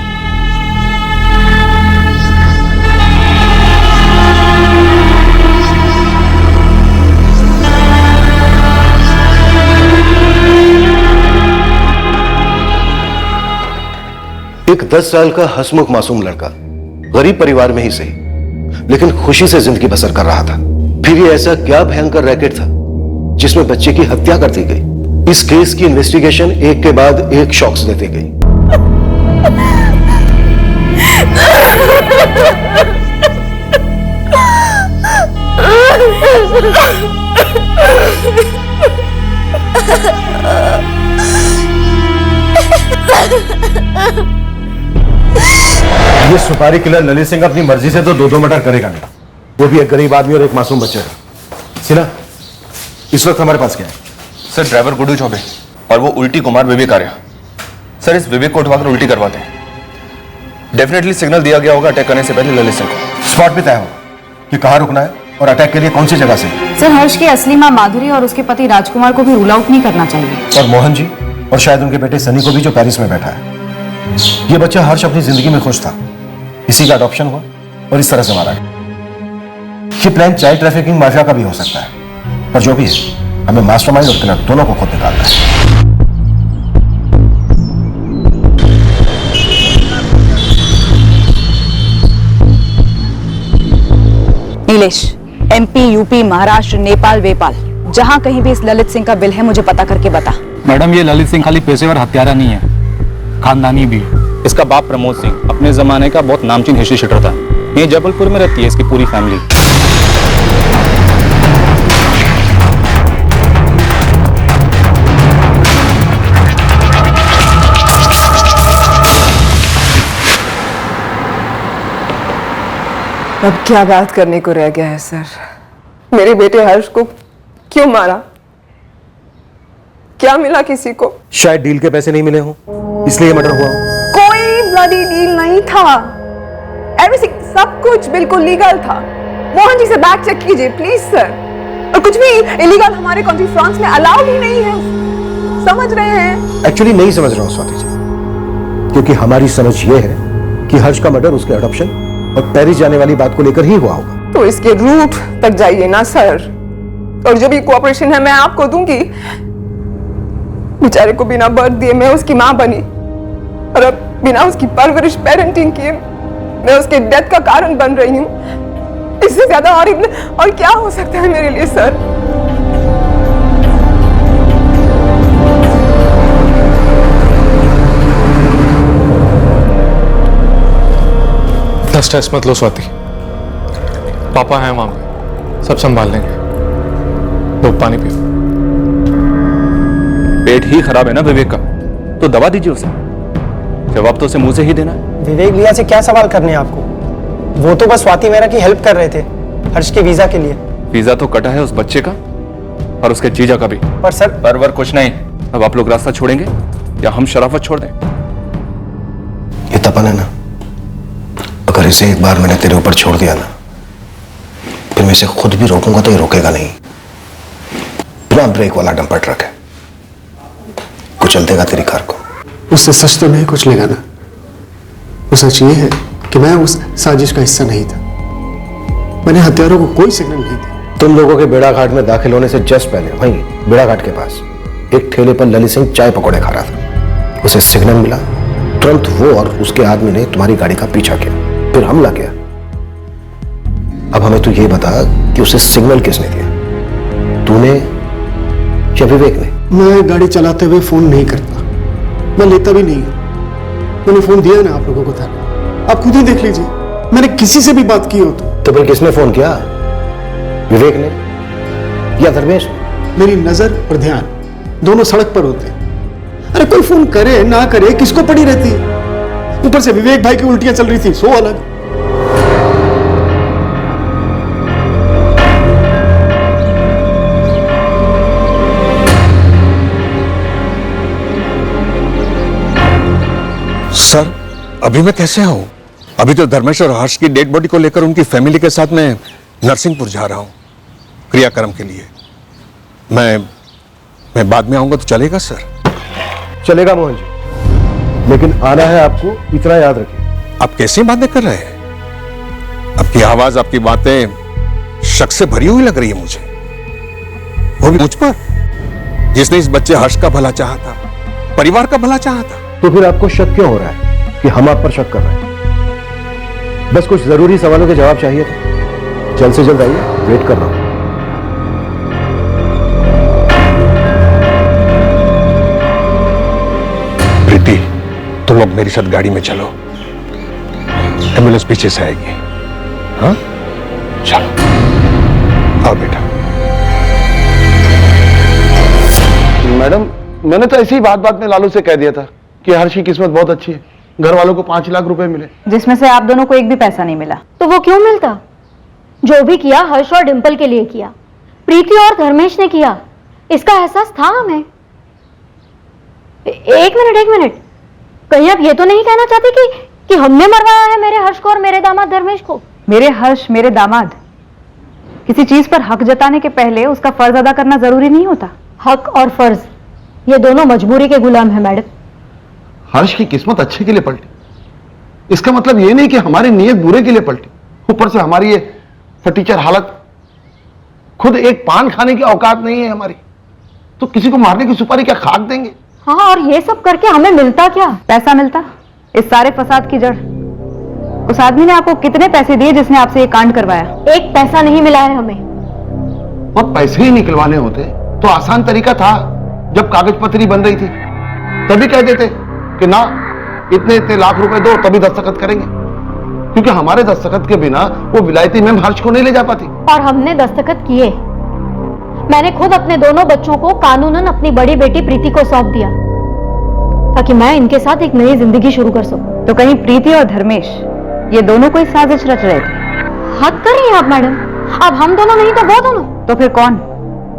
एक 10 साल का हंसमुख मासूम लड़का, गरीब परिवार में ही सही, लेकिन खुशी से जिंदगी बसर कर रहा था। फिर ये ऐसा क्या भयंकर रैकेट था जिसमें बच्चे की हत्या कर दी गई। इस केस की इन्वेस्टिगेशन एक के बाद एक शॉक्स देती गई। ये सुपारी किलर ललित सिंह अपनी मर्जी से तो दो मर्डर करेगा नहीं, वो भी एक गरीब आदमी और एक मासूम बच्चे का। सिन्हा, इस वक्त हमारे पास क्या है? सर, ड्राइवर गुड्डू चौबे और वो उल्टी कुमार विवेक आर्या। सर, इस विवेक को उठवाकर उल्टी करवाते हैं। डेफिनेटली सिग्नल दिया गया होगा अटैक करने से पहले ललित सिंह को। स्पॉट पे तय होगा कि कहां रुकना है और अटैक के लिए कौन सी जगह से। सर, हर्ष की असली मां माधुरी और उसके पति राजकुमार को भी रूल आउट नहीं करना चाहिए। और मोहन जी और शायद उनके बेटे सनी को भी, जो पेरिस में बैठा है। ये बच्चा हर्ष अपनी जिंदगी में खुश था, इसी का अडॉप्शन हुआ और इस तरह से मारा गया। ये प्लान चाइल्ड ट्रैफिकिंग माफिया का भी हो सकता है, पर जो भी है, हमें मास्टरमाइंड और किलर दोनों को खुद निकालना है। नीलेश, एमपी, यूपी, महाराष्ट्र, नेपाल, वेपाल, जहां कहीं भी इस ललित सिंह का बिल है मुझे पता करके बता। मैडम, ये ललित सिंह खाली पेशेवर हत्यारा नहीं है, खानदानी भी। इसका बाप प्रमोद सिंह अपने जमाने का बहुत नामचीन हिस्ट्री शीटर था। ये जबलपुर में रहती है इसकी पूरी फैमिली। अब क्या बात करने को रह गया है सर? मेरे बेटे हर्ष को क्यों मारा? क्या मिला किसी को? शायद डील के पैसे नहीं मिले हों, इसलिए मर्डर हुआ हो। कोई ब्लडी डील नहीं था। एवरीथिंग, सब कुछ बिल्कुल लीगल था। मोहन जी से बैक चेक कीजिए प्लीज सर। और कुछ भी इलीगल हमारे कंट्री फ्रांस में अलाउड ही नहीं है, समझ रहे हैं? एक्चुअली नहीं समझ रहा हूं स्वाति जी, क्योंकि हमारी समझ ये है कि हर्ष का मर्डर उसके अडॉप्शन और पेरिस जाने वाली बात को लेकर ही हुआ होगा। तो इसके रूट तक जाइए ना सर, और जो भी कोऑपरेशन है मैं आपको दूंगी। बेचारे को बिना बर्थ दिए मैं उसकी मां बनी, और अब बिना उसकी परवरिश पेरेंटिंग किए मैं उसके डेथ का कारण बन रही हूं। इससे ज्यादा और क्या हो सकता है मेरे लिए सर? स्ट्रेस मत लो स्वाति, पापा हैं वहां पे, सब संभाल लेंगे। लो पानी पियो। पेट ही खराब है ना विवेक का, तो दवा दीजिए उसे। जवाब तो उसे मुंह से ही देना है। विवेक भैया से क्या सवाल करने हैं आपको? वो तो बस स्वाति मेहरा की हेल्प कर रहे थे हर्ष के वीजा के लिए। वीजा तो कटा है उस बच्चे का और उसके जीजा का भी। पर सर, परवर कुछ नहीं। अब आप लोग रास्ता छोड़ेंगे या हम शराफत छोड़ दें? ये तपन है ना, अगर इसे एक बार मैंने तेरे ऊपर छोड़ दिया ना, फिर मैं इसे खुद भी रोकूंगा तो ये रोकेगा नहीं। बिना ब्रेक वाला डंपर ट्रक है, कुचल देगा तेरी कार को। उससे सच तो नहीं कुछ लेगा ना। वो सच ये है कि मैं उस साजिश का हिस्सा नहीं था। मैंने हत्यारों को कोई सिग्नल नहीं दिया। तुम लोगों के बेड़ा घाट में दाखिल होने से जस्ट पहले वहीं बेड़ा घाट के पास एक ठेले पर ललित सिंह चाय पकौड़े खा रहा था। उसे सिग्नल मिला, तुरंत वो और उसके आदमी ने तुम्हारी गाड़ी का पीछा किया, फिर हमला किया। अब हमें तू ये बता कि उसे सिग्नल किसने दिया, तूने या विवेक ने? मैं गाड़ी चलाते हुए फोन नहीं करता, मैं लेता भी नहीं हूं। मैंने फोन दिया ना आप लोगों को था, आप खुद ही देख लीजिए। मैंने किसी से भी बात की हो तो फिर किसने फोन किया? विवेक ने या धर्मेश? मेरी नजर और ध्यान दोनों सड़क पर होते हैं। अरे कोई फोन करे ना करे किसको पड़ी रहती है? ऊपर से विवेक भाई की उल्टियां चल रही थी, सो अलग। सर, अभी मैं कैसे आऊं? अभी तो धर्मेश और हर्ष की डेड बॉडी को लेकर उनकी फैमिली के साथ मैं नरसिंहपुर जा रहा हूं क्रियाक्रम के लिए। मैं बाद में आऊंगा तो चलेगा सर? चलेगा मोहन जी, लेकिन आना है आपको, इतना याद रखिए। आप कैसी बातें कर रहे हैं? आपकी आवाज, आपकी बातें शक से भरी हुई लग रही है मुझे, वो भी मुझ पर, जिसने इस बच्चे हर्ष का भला चाहा था, परिवार का भला चाहा था। तो फिर आपको शक क्यों हो रहा है कि हम आप पर शक कर रहे हैं? बस कुछ जरूरी सवालों के जवाब चाहिए थे। जल्द से जल्द आइए, वेट कर रहा हूं। प्रीति, तुम लोग मेरे साथ गाड़ी में चलो, एम्बुलेंस पीछे से आएगी। हाँ, चलो आओ बेटा। मैडम, मैंने तो ऐसी ही बात में लालू से कह दिया था कि हर्ष की किस्मत बहुत अच्छी है, घर वालों को 5 लाख रुपए मिले, जिसमें से आप दोनों को एक भी पैसा नहीं मिला। तो वो क्यों मिलता? जो भी किया हर्ष और डिंपल के लिए किया, प्रीति और धर्मेश ने किया, इसका एहसास था हमें। एक मिनट, कहीं आप ये तो नहीं कहना चाहते कि हमने मरवाया है मेरे हर्ष को और मेरे दामाद धर्मेश को? मेरे हर्ष, मेरे दामाद, किसी चीज पर हक जताने के पहले उसका फर्ज अदा करना जरूरी नहीं होता? हक और फर्ज ये दोनों मजबूरी के गुलाम है मैडम। हर्ष की किस्मत अच्छे के लिए पलटी, इसका मतलब ये नहीं कि हमारी नीयत बुरे के लिए पलटी। ऊपर से हमारी ये फटीचर हालत, खुद एक पान खाने की औकात नहीं है हमारी, तो किसी को मारने की सुपारी क्या खाक देंगे? हाँ, और ये सब करके हमें मिलता क्या? पैसा मिलता। इस सारे फसाद की जड़ उस आदमी ने आपको कितने पैसे दिए जिसने आपसे ये कांड करवाया? एक पैसा नहीं मिला है हमें। और पैसे ही निकलवाने होते तो आसान तरीका था, जब कागज पत्री बन रही थी तभी कह देते कि ना, इतने लाख रुपए दो तभी दस्तखत करेंगे, क्योंकि हमारे दस्तखत के बिना वो विलायती मैम हर्ष को नहीं ले जा पाती। और हमने दस्तखत किए। मैंने खुद अपने दोनों बच्चों को कानूनन अपनी बड़ी बेटी प्रीति को सौंप दिया, ताकि मैं इनके साथ एक नई जिंदगी शुरू कर सकूं। तो कहीं प्रीति और धर्मेश ये दोनों कोई साजिश रच रहे थे? हद कर रही हैं आप मैडम। अब हम दोनों नहीं तो वो दोनों। तो फिर कौन?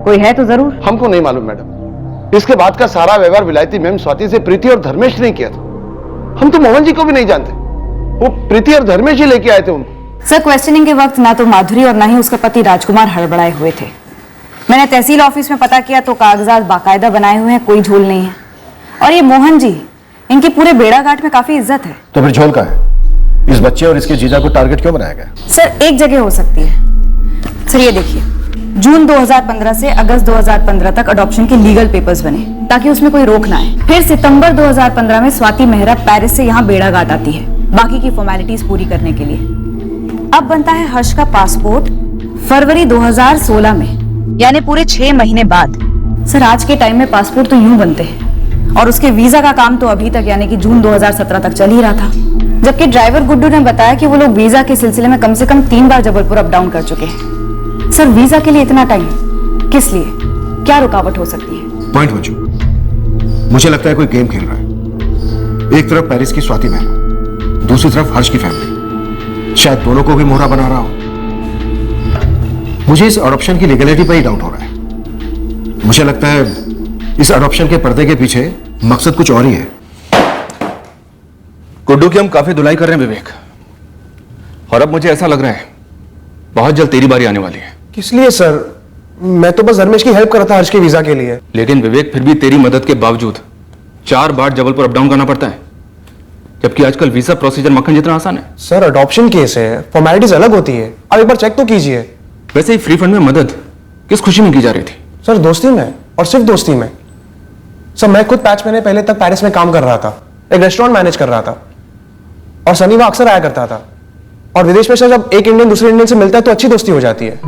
कोई है तो जरूर। हमको नहीं मालूम मैडम, इसके बाद का सारा व्यवहार विलायती मैम स्वाति से प्रीति और धर्मेश ने किया था। हम तो मोहन जी को भी नहीं जानते, वो प्रीति और धर्मेश ही लेके आए थे उनको। सर, क्वेश्चनिंग के वक्त ना तो माधुरी और ना ही उसका पति राजकुमार हड़बड़ाए हुए थे। मैंने तहसील ऑफिस में पता किया तो कागजात बाकायदा बनाए हुए हैं, कोई झोल नहीं है। और ये मोहन जी, इनकी पूरे बेड़ाघाट में काफी इज्जत है। तो फिर झोल का है? इस बच्चे और इसके जीजा को टारगेट क्यों बनाया गया? सर, एक जगह हो सकती है। सर ये देखिए, जून 2015 से अगस्त 2015 तक अडॉप्शन के लीगल पेपर्स बने ताकि उसमें कोई रोक ना आए। फिर सितंबर 2015 में स्वाति मेहरा पेरिस से यहाँ बेड़ाघाट आती है बाकी की फॉर्मेलिटीज पूरी करने के लिए। अब बनता है हर्ष का पासपोर्ट फरवरी 2016 में, यानी पूरे 6 महीने बाद। सर, आज के टाइम में पासपोर्ट तो यूं बनते हैं, और उसके वीजा का काम तो अभी तक यानी कि जून 2017 तक चल ही रहा था। जबकि ड्राइवर गुड्डू ने बताया कि वो लोग वीजा के सिलसिले में कम से कम 3 बार जबलपुर अप डाउन कर चुके हैं। सर, वीजा के लिए इतना टाइम किस लिए? क्या रुकावट हो सकती है? पॉइंट हो चुका। मुझे लगता है कोई गेम खेल रहा है। एक तरफ पेरिस की स्वाति मेहरा, दूसरी तरफ हर्ष की फैमिली, शायद दोनों को भी मोहरा बना रहा हो। मुझे इस अडॉप्शन की लीगलिटी पर ही डाउट हो रहा है। मुझे लगता है इस अडॉप्शन के पर्दे के पीछे मकसद कुछ और ही है। गुड्डू की हम काफी धुलाई कर रहे हैं विवेक, और अब मुझे ऐसा लग रहा है बहुत जल्द तेरी बारी आने वाली है। किस लिए सर? मैं तो बस धर्मेश की हेल्प कर रहा था हर्ष के वीजा के लिए। लेकिन विवेक, फिर भी तेरी मदद के बावजूद 4 बार जबलपुर अप डाउन करना पड़ता है, जबकि आजकल वीजा प्रोसीजर मक्खन जितना आसान है। सर, अडॉप्शन केस है, फॉर्मेलिटीज अलग होती है। आप एक बार चेक तो कीजिए। वैसे ही फ्री फंड में मदद किस खुशी में की जा रही थी? सर, दोस्ती में, और सिर्फ दोस्ती में। सर, मैं खुद 5 महीने पहले तक पेरिस में काम कर रहा था, एक रेस्टोरेंट मैनेज कर रहा था, और सनी वहां अक्सर आया करता था। और विदेश में सर, जब एक इंडियन दूसरे इंडियन से मिलता है तो अच्छी दोस्ती हो जाती है।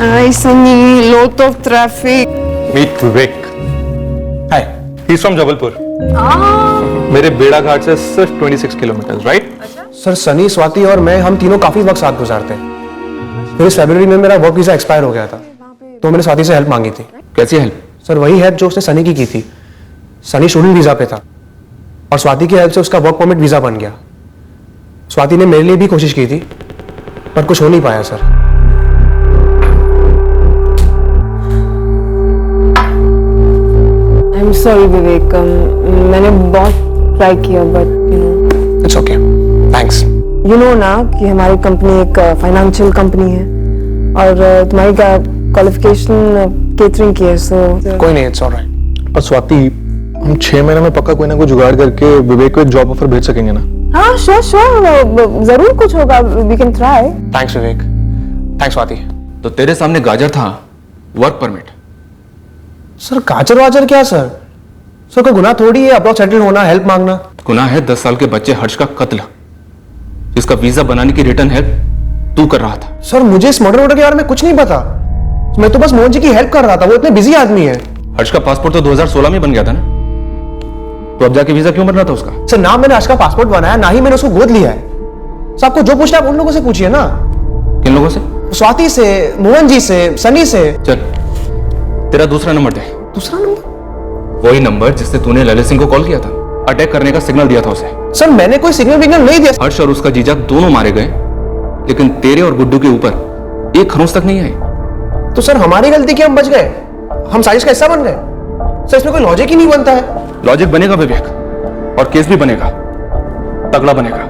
Hi Sunny, lot of traffic. Meet Vivek, hi. He is from Jabalpur. मेरे बेड़ा घाट से सिर्फ 26 kilometre, right? Sir Sunny, Swati और मैं, हम तीनों काफी वक्त साथ गुजारते हैं। फिर इस फरवरी में मेरा वर्क वीजा एक्सपायर हो गया था, तो मैंने स्वाति से हेल्प मांगी थी। कैसी हेल्प? सर वही हेल्प जो उसने सनी की थी। सनी स्टूडेंट वीजा पे था और स्वाति की हेल्प से उसका वर्क परमिट वीजा बन गया। स्वाति ने मेरे लिए भी कोशिश की थी, पर कुछ हो नहीं पाया सर। आई एम सॉरी विवेक, मैंने बहुत ट्राई किया but it's okay, thanks. You know ना कि हमारी कंपनी एक फाइनेंशियल कंपनी है और तुम्हारी क्वालिफिकेशन केटरिंग की है, सो कोई नहीं, इट्स ऑलराइट। और स्वाति, हम 6 महीने में पक्का कोई ना कोई जुगाड़ करके विवेक को एक जॉब ऑफर भेज सकेंगे ना? हाँ श्योर श्योर, जरूर कुछ होगा, we can try. Thanks Vivek, thanks Swati. तो तेरे सामने गाजर था, वर्क परमिट। सर गाजर वाजर क्या सर? सर कोई गुनाह थोड़ी है अब्रॉड सेटल होना, हेल्प मांगना। गुनाह है 10 साल के बच्चे हर्ष का कत्ल, जिसका वीजा बनाने की रिटर्न हेल्प तू कर रहा था। सर मुझे इस मर्डर के बारे में कुछ नहीं पता, मैं तो बस मोहन जी की हेल्प कर रहा था, वो इतने बिजी आदमी है। हर्ष का पासपोर्ट तो 2016 में बन गया था ना, तो अब जाके वीजा क्यों बनना था उसका? सर ना मैंने हर्ष का पासपोर्ट बनाया, ना ही मैंने उसको गोद लिया है। सर आपको जो पूछना है आप उन लोगों से पूछिए ना। किन लोगों से? स्वाति से, मोहन जी से, सनी से। चल तेरा दूसरा नंबर दे। दूसरा नंबर? वही नंबर जिससे तूने ललित सिंह को कॉल किया था, अटैक करने का सिग्नल दिया था उसे। सर मैंने कोई सिग्नल विग्नल नहीं दिया। हर्ष और उसका जीजा दोनों मारे गए, लेकिन तेरे और गुड्डू के ऊपर एक खरोंच तक नहीं आई। तो सर हमारी गलती कि हम बच गए, हम साजिश का हिस्सा बन गए? सर इसमें कोई लॉजिक ही नहीं बनता है। लॉजिक बनेगा विवेक, और केस भी बनेगा, तगड़ा बनेगा,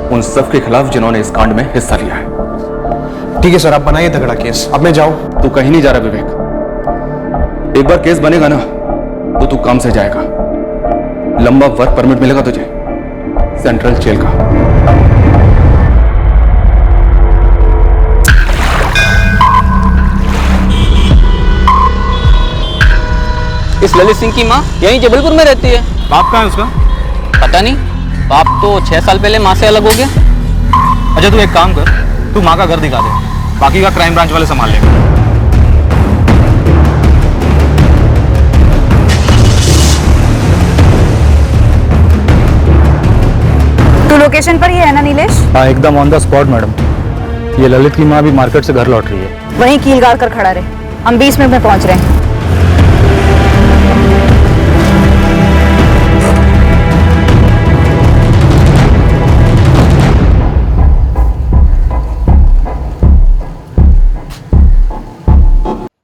उन सब के खिलाफ जिन्होंने इस कांड में हिस्सा लिया है। ठीक है सर, आप बनाइए तगड़ा केस, अब मैं जाऊं? तू कहीं नहीं जा रहा विवेक, एक बार केस बनेगा ना तो तू काम से जाएगा। लंबा वर्क परमिट मिलेगा तुझे सेंट्रल जेल का। इस ललित सिंह की माँ यहीं जबलपुर में रहती है। बाप कहाँ है उसका? पता नहीं, बाप तो 6 साल पहले माँ से अलग हो गया। अच्छा तू एक काम कर, तू माँ का घर दिखा दे, बाकी का क्राइम ब्रांच वाले संभाल लेंगे। तो लोकेशन पर ही है ना नीलेश? हाँ एकदम ऑन द स्पॉट मैडम। ये ललित की माँ भी मार्केट से घर लौट रही है। वहीं कील गाड़ कर खड़ा रहे, हम 20 मिनट में पहुंच रहे हैं।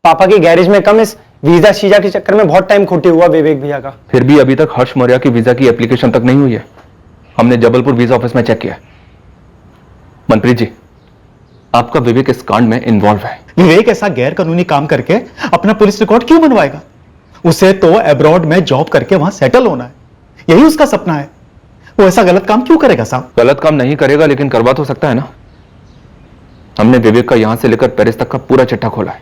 पापा की गैरेज में कम, इस वीजा शीजा के चक्कर में बहुत टाइम खोटे हुआ विवेक भैया का। फिर भी अभी तक हर्ष मौर्य की वीजा की एप्लीकेशन तक नहीं हुई है। हमने जबलपुर वीजा ऑफिस में चेक किया। मनप्रीत जी, आपका विवेक इस कांड में इन्वॉल्व है। विवेक ऐसा गैर कानूनी काम करके अपना पुलिस रिकॉर्ड क्यों बनवाएगा? उसे तो अब्रॉड में जॉब करके वहां सेटल होना है, यही उसका सपना है। वो ऐसा गलत काम क्यों करेगा साहब? गलत काम नहीं करेगा, लेकिन करवा तो सकता है ना। हमने विवेक का यहां से लेकर पेरिस तक का पूरा चिट्ठा खोला है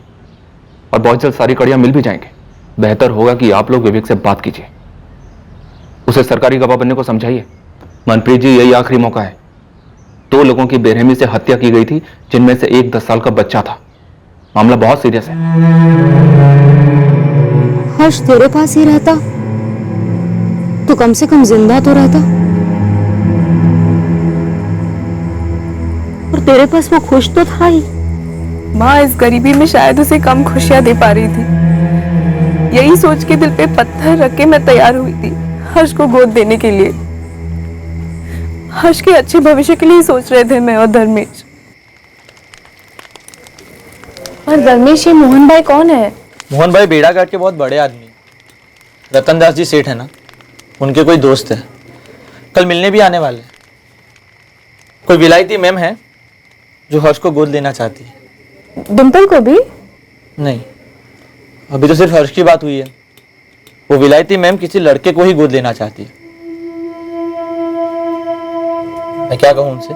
और बहुत जल्द सारी कड़ियां मिल भी जाएंगे। बेहतर होगा कि आप लोग विवेक से बात कीजिए, उसे सरकारी गवाह बनने को समझाइए। मनप्रीत जी, यही आखिरी मौका है। 2 लोगों की बेरहमी से हत्या की गई थी, जिनमें से एक 10 साल का बच्चा था। मामला बहुत सीरियस है। हर्ष तेरे पास ही रहता तो कम से कम जिंदा तो रहता, और तेरे पास वो खुश तो था ही। माँ इस गरीबी में शायद उसे कम खुशियां दे पा रही थी। यही सोच के दिल पे पत्थर रख के मैं तैयार हुई थी हर्ष को गोद देने के लिए। हर्ष के अच्छे भविष्य के लिए सोच रहे थे मैं और धर्मेश। और धर्मेश, ये मोहन भाई कौन है? मोहन भाई बेड़ा घाट के बहुत बड़े आदमी, रतन दास जी सेठ है ना, उनके कोई दोस्त है, कल मिलने भी आने वाले। कोई विलायती मैम है जो हर्ष को गोद लेना चाहती है। डिम्पल को भी? नहीं, अभी तो सिर्फ हर्ष की बात हुई है। वो विलायती मैम किसी लड़के को ही गोद लेना चाहती है। मैं क्या कहूँ उनसे?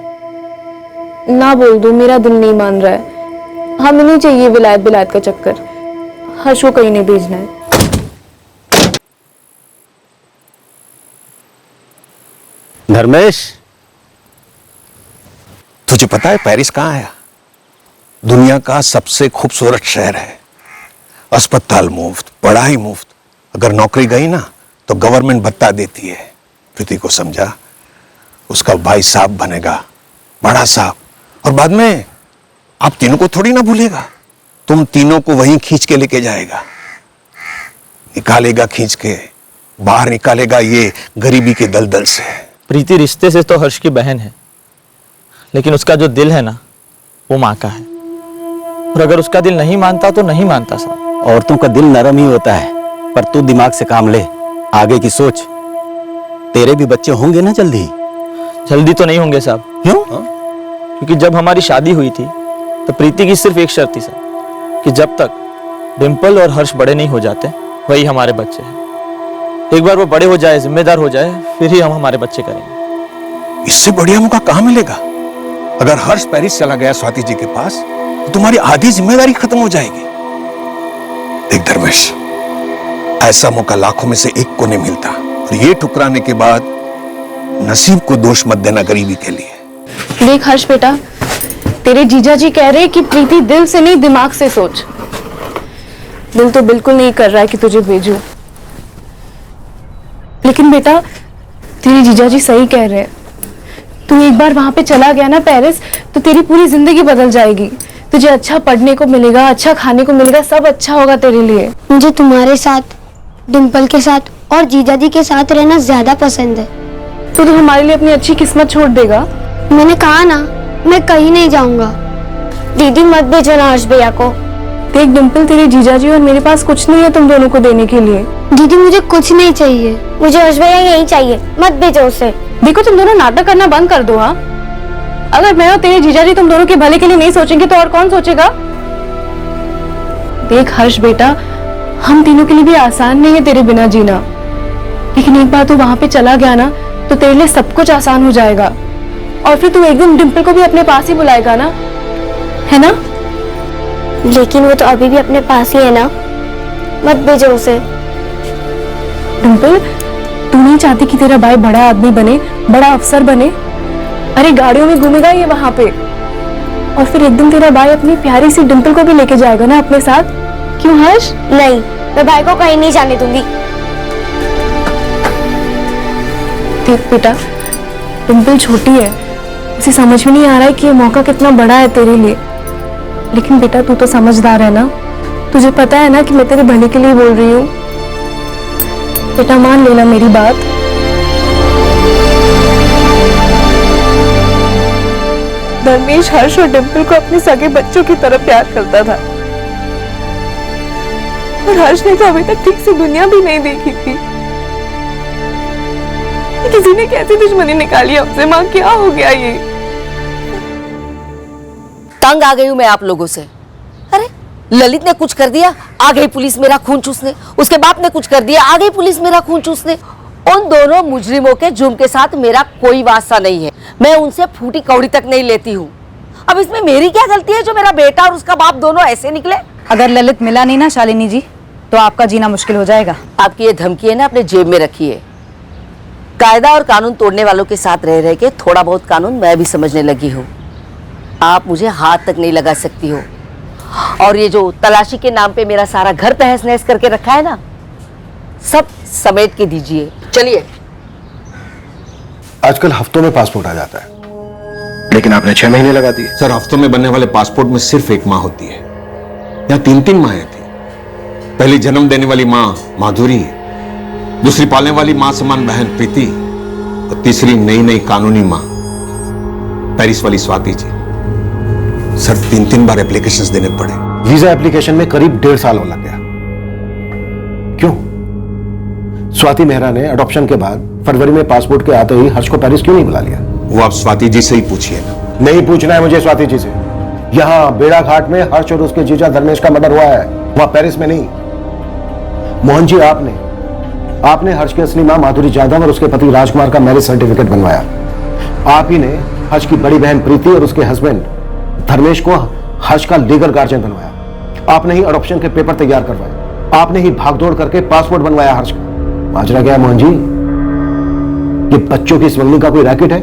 ना बोल दो, मेरा दिल नहीं मान रहा है। हमें नहीं चाहिए विलायत बिलायत का चक्कर। हर्ष को कहीं नहीं भेजना है। धर्मेश, तुझे पता है पेरिस कहाँ है? दुनिया का सबसे खूबसूरत शहर है। अस्पताल मुफ्त, पढ़ाई मुफ्त, अगर नौकरी गई ना तो गवर्नमेंट भत्ता देती है। प्रीति को समझा, उसका भाई साहब बनेगा, बड़ा साहब, और बाद में आप तीनों को थोड़ी ना भूलेगा, तुम तीनों को वहीं खींच के लेके जाएगा, निकालेगा खींच के, बाहर निकालेगा ये गरीबी के दलदल से। प्रीति रिश्ते से तो हर्ष की बहन है, लेकिन उसका जो दिल है ना वो माँ का है, और अगर उसका दिल नहीं मानता तो नहीं मानता साहब। औरतों का दिल नरम ही होता है, पर तू दिमाग से काम ले, आगे की सोच। तेरे भी बच्चे होंगे ना जल्दी? जल्दी तो नहीं होंगे साहब। क्यों? क्योंकि जब हमारी शादी हुई थी तो प्रीति की सिर्फ एक शर्त थी साहब, कि जब तक डिंपल और हर्ष बड़े नहीं हो जाते वही हमारे बच्चे हैं। एक बार वो बड़े हो जाए, जिम्मेदार हो जाए, फिर ही हम हमारे बच्चे करेंगे। इससे बढ़िया मौका कहां मिलेगा? अगर हर्ष पेरिस चला गया स्वाति जी के पास तो तुम्हारी आधी जिम्मेदारी खत्म हो जाएगी। देख धर्मेश, ऐसा मौका लाखों में से एक को नहीं मिलता, और ये ठुकराने के बाद नसीब को दोष मत देना गरीबी के लिए। देख हर्ष बेटा, तेरे जीजा जी कह रहे कि प्रीति दिल से नहीं दिमाग से सोच। दिल तो बिल्कुल नहीं कर रहा है कि तुझे भेजूं, लेकिन बेटा तेरे जीजा जी सही कह रहे हैं। तू एक बार वहां पे चला गया ना पेरिस, तो तेरी पूरी जिंदगी बदल जाएगी। तुझे अच्छा पढ़ने को मिलेगा, अच्छा खाने को मिलेगा, सब अच्छा होगा तेरे लिए। मुझे तुम्हारे साथ, डिंपल के साथ और जीजा जी के साथ रहना ज्यादा पसंद है। तो तू हमारे लिए अपनी अच्छी किस्मत छोड़ देगा? मैंने कहा ना, मैं कहीं नहीं जाऊंगा। दीदी मत भेजो ना हर्ष भैया को। देख डिंपल, तेरे जीजा जी और मेरे पास कुछ नहीं है तुम दोनों को देने के लिए। दीदी मुझे कुछ नहीं चाहिए, मुझे हर्ष भैया यही चाहिए, मत भेजो उसे। देखो तुम दोनों नाटक करना बंद कर दो। हाँ, अगर मैं और तेरे जीजा जी तुम दोनों के भले के लिए नहीं सोचेंगे तो और कौन सोचेगा? देख हर्ष बेटा, हम तीनों के लिए भी आसान नहीं है तेरे बिना जीना, लेकिन एक बार तू वहां पे चला गया ना तो तेरे लिए सब कुछ आसान हो जाएगा, और फिर तू एक दिन डिंपल को भी अपने पास ही बुलाएगा ना, है ना? लेकिन वो तो अभी भी अपने पास ही है ना, मत भेजो उसे। डिंपल, तू नहीं चाहती कि तेरा भाई बड़ा आदमी बने, बड़ा अफसर बने? अरे गाड़ियों में घूमेगा ये वहां पे, और फिर एक दिन तेरा भाई अपनी प्यारी सी डिंपल को भी लेके जाएगा ना अपने साथ। क्यों हर्ष? नहीं, मैं भाई को कहीं नहीं जाने दूंगी। देख बेटा, डिंपल छोटी है, उसे समझ में नहीं आ रहा है कि ये मौका कितना बड़ा है तेरे लिए, लेकिन बेटा तू तो समझदार है ना, तुझे पता है ना कि मैं तेरे भले के लिए बोल रही हूँ। बेटा मान लेना मेरी बात। धर्मेश हर्ष और डिंपल को अपने सगे बच्चों की तरह प्यार करता था, और हर्ष ने तो अभी तक ठीक से दुनिया भी नहीं देखी थी। किसी ने कैसी दुश्मनी निकाली हमसे? माँ क्या हो गया ये? तंग आ गई हूँ मैं आप लोगों से। अरे ललित ने कुछ कर दिया, आ गई पुलिस मेरा खून चूसने। उसके बाप ने कुछ कर दिया, आ गई पुलिस मेरा खून चूसने। उन दोनों मुजरिमों के जुर्म के साथ मेरा कोई वास्ता नहीं है, मैं उनसे फूटी कौड़ी तक नहीं लेती हूँ। अब इसमें मेरी क्या गलती है जो मेरा बेटा और उसका बाप दोनों ऐसे निकले? अगर ललित मिला नहीं ना शालिनी जी, तो आपका जीना मुश्किल हो जाएगा। आपकी ये धमकी है ना अपने जेब में रखिए। कायदा और कानून तोड़ने वालों के साथ रह रह के थोड़ा बहुत कानून मैं भी समझने लगी हूँ। आप मुझे हाथ तक नहीं लगा सकती हो, और ये जो तलाशी के नाम पे मेरा सारा घर तहस नहस करके रखा है ना, सब समेट के दीजिए। चलिए। आजकल हफ्तों में पासपोर्ट आ जाता है, लेकिन आपने 6 महीने लगा दिए। सर, हफ्तों में बनने वाले पासपोर्ट में सिर्फ एक माँ होती है, यहाँ 3-3 माएँ थी। पहली जन्म देने वाली माँ माधुरी, दूसरी पालने वाली माँ समान बहन प्रीति, और तीसरी नई कानूनी माँ पेरिस वाली स्वाति जी। सर, 3-3 बार एप्लीकेशंस देने पड़े। वीजा एप्लीकेशन में करीब 1.5 साल हो लग गया। क्यों? स्वाति मेहरा ने अडॉप्शन के बाद फरवरी में पासपोर्ट के आते ही हर्ष को पेरिस क्यों नहीं बुला लिया? वो आप स्वाति जी से ही पूछिए ना। नहीं पूछना है मुझे स्वाति जी से। यहाँ बेड़ा घाट में हर्ष और उसके जीजा धर्मेश का मर्डर हुआ है, वहां पेरिस में नहीं। मोहन जी, आपने हर्ष की असली मां माधुरी जाधव और उसके पति राजकुमार का मैरिज सर्टिफिकेट बनवाया। आप ही ने हर्ष की बड़ी बहन प्रीति और उसके हस्बैंड धर्मेश को हर्ष का लीगल गार्जियन बनवाया। आपने ही अडॉप्शन के पेपर तैयार करवाए। आपने ही भागदौड़ करके पासपोर्ट बनवाया हर्ष का। माजरा क्या है मोहन जी? ये बच्चों की स्मगलिंग का कोई रैकेट है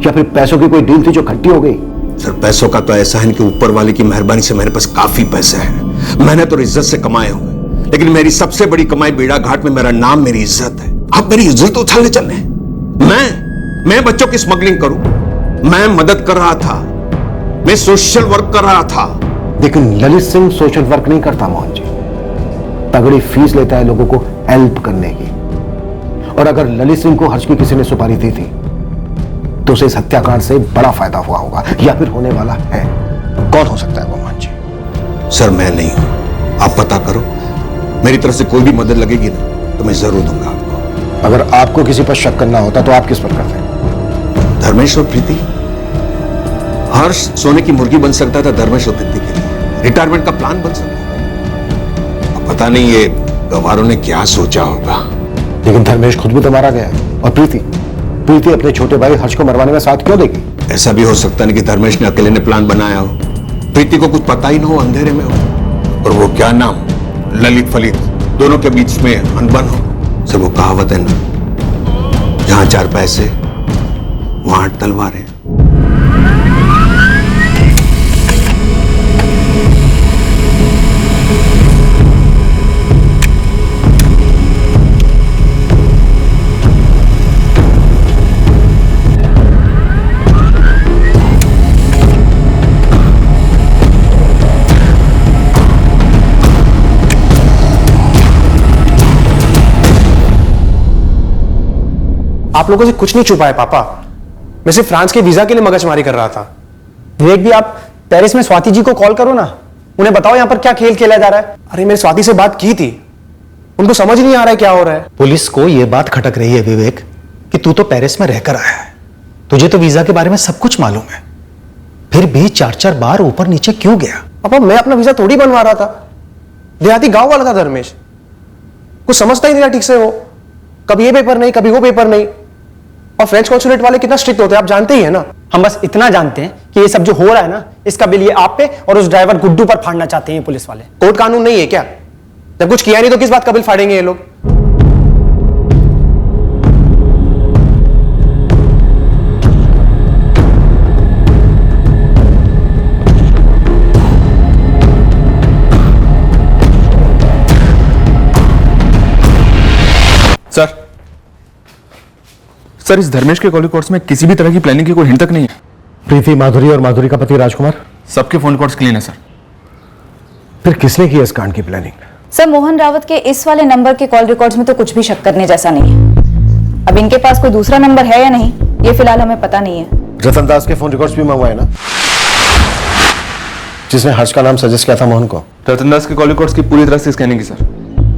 या फिर पैसों की कोई डील थी जो खट्टी हो गई? सर, पैसों का तो ऐसा है कि ऊपर वाले की मेहरबानी से मेरे पास काफी पैसे हैं। मैंने तो इज्जत से कमाए हुए, लेकिन मेरी सबसे बड़ी कमाई बेड़ा घाट में मेरा नाम, मेरी इज्जत है। आप मेरी इज्जत उछालने चल रहे हैं। मैं बच्चों की स्मगलिंग करूं? मैं मदद कर रहा था, मैं सोशल वर्क कर रहा था। लेकिन ललित सिंह सोशल वर्क नहीं करता मोहन जी, तगड़ी फीस लेता है लोगों को हेल्प करने की। और अगर ललित सिंह को हर्ष की किसी ने सुपारी दी थी तो उसे इस हत्याकांड से बड़ा फायदा हुआ होगा या फिर होने वाला है। कौन हो सकता है वो मोहन जी? सर मैं नहीं हूं, आप पता करो। मेरी तरफ से कोई भी मदद लगेगी ना तो मैं जरूर दूंगा आपको। अगर आपको किसी पर शक करना होता तो आप किस पर करते? धर्मेश और प्रीति। हर्ष सोने की मुर्गी बन सकता था धर्मेश और प्रीति के लिए, रिटायरमेंट का प्लान बन सकता था। अब पता नहीं ये गवारों ने क्या सोचा होगा। लेकिन धर्मेश खुद भी तो मारा गया है। और प्रीति अपने छोटे भाई हर्ष को मरवाने में साथ क्यों देगी? ऐसा भी हो सकता नहीं कि धर्मेश ने अकेले ने प्लान बनाया हो, प्रीति को कुछ पता ही ना हो, अंधेरे में हो। और वो क्या नाम, ललित फलित, दोनों के बीच में अनबन हो। सब वो कहावत है ना, जहां 4 पैसे वहां 8 तलवारें। आप लोगों से कुछ नहीं छुपाया पापा। मैं सिर्फ फ्रांस के वीजा के लिए मगजमारी कर रहा था। विवेक भी, आप पेरिस में स्वाति जी को कॉल करो ना, उन्हें बताओ यहाँ पर क्या खेल खेला जा रहा है। अरे मैंने स्वाति से बात की थी, उनको समझ नहीं आ रहा है क्या हो रहा है। पुलिस को यह बात खटक रही है विवेक कि तू तो पेरिस में रहकर आया है, तुझे तो वीजा के बारे में सब कुछ मालूम है, फिर भी 4-4 बार ऊपर नीचे क्यों गया? पापा मैं अपना वीजा थोड़ी बनवा रहा था, देहाती गांव वाला था धर्मेश, कुछ समझता ही नहीं था ठीक से। वो कभी ये पेपर नहीं, कभी वो पेपर नहीं। और फ्रेंच कॉन्सुलेट वाले कितना स्ट्रिक्ट होते हैं आप जानते ही है ना। हम बस इतना जानते हैं कि ये सब जो हो रहा है ना, इसका बिल ये आप पे और उस ड्राइवर गुड्डू पर फाड़ना चाहते हैं पुलिस वाले। कोर्ट कानून नहीं है क्या? जब कुछ किया नहीं तो किस बात का बिल फाड़ेंगे ये लोग? सर इस धर्मेश के कॉल रिकॉर्ड्स में किसी भी तरह की प्लानिंग की कोई हिंट तक नहीं है। प्रीति, माधुरी और माधुरी का पति राजकुमार, सबके फोन रिकॉर्ड्स क्लीन है सर। फिर किसने की इस कांड की प्लानिंग? सर मोहन रावत के इस वाले नंबर के कॉल रिकॉर्ड्स में तो कुछ भी शक करने जैसा नहीं है। अब इनके पास कोई दूसरा नंबर है या नहीं ये फिलहाल हमें पता नहीं है। रतन दास के फोन रिकॉर्ड्स भी मंगवाए ना, जिसने हर्ष का नाम सजेस्ट किया था मोहन को? रतन दास के कॉल रिकॉर्ड्स की पूरी तरह से स्कैनिंग की सर,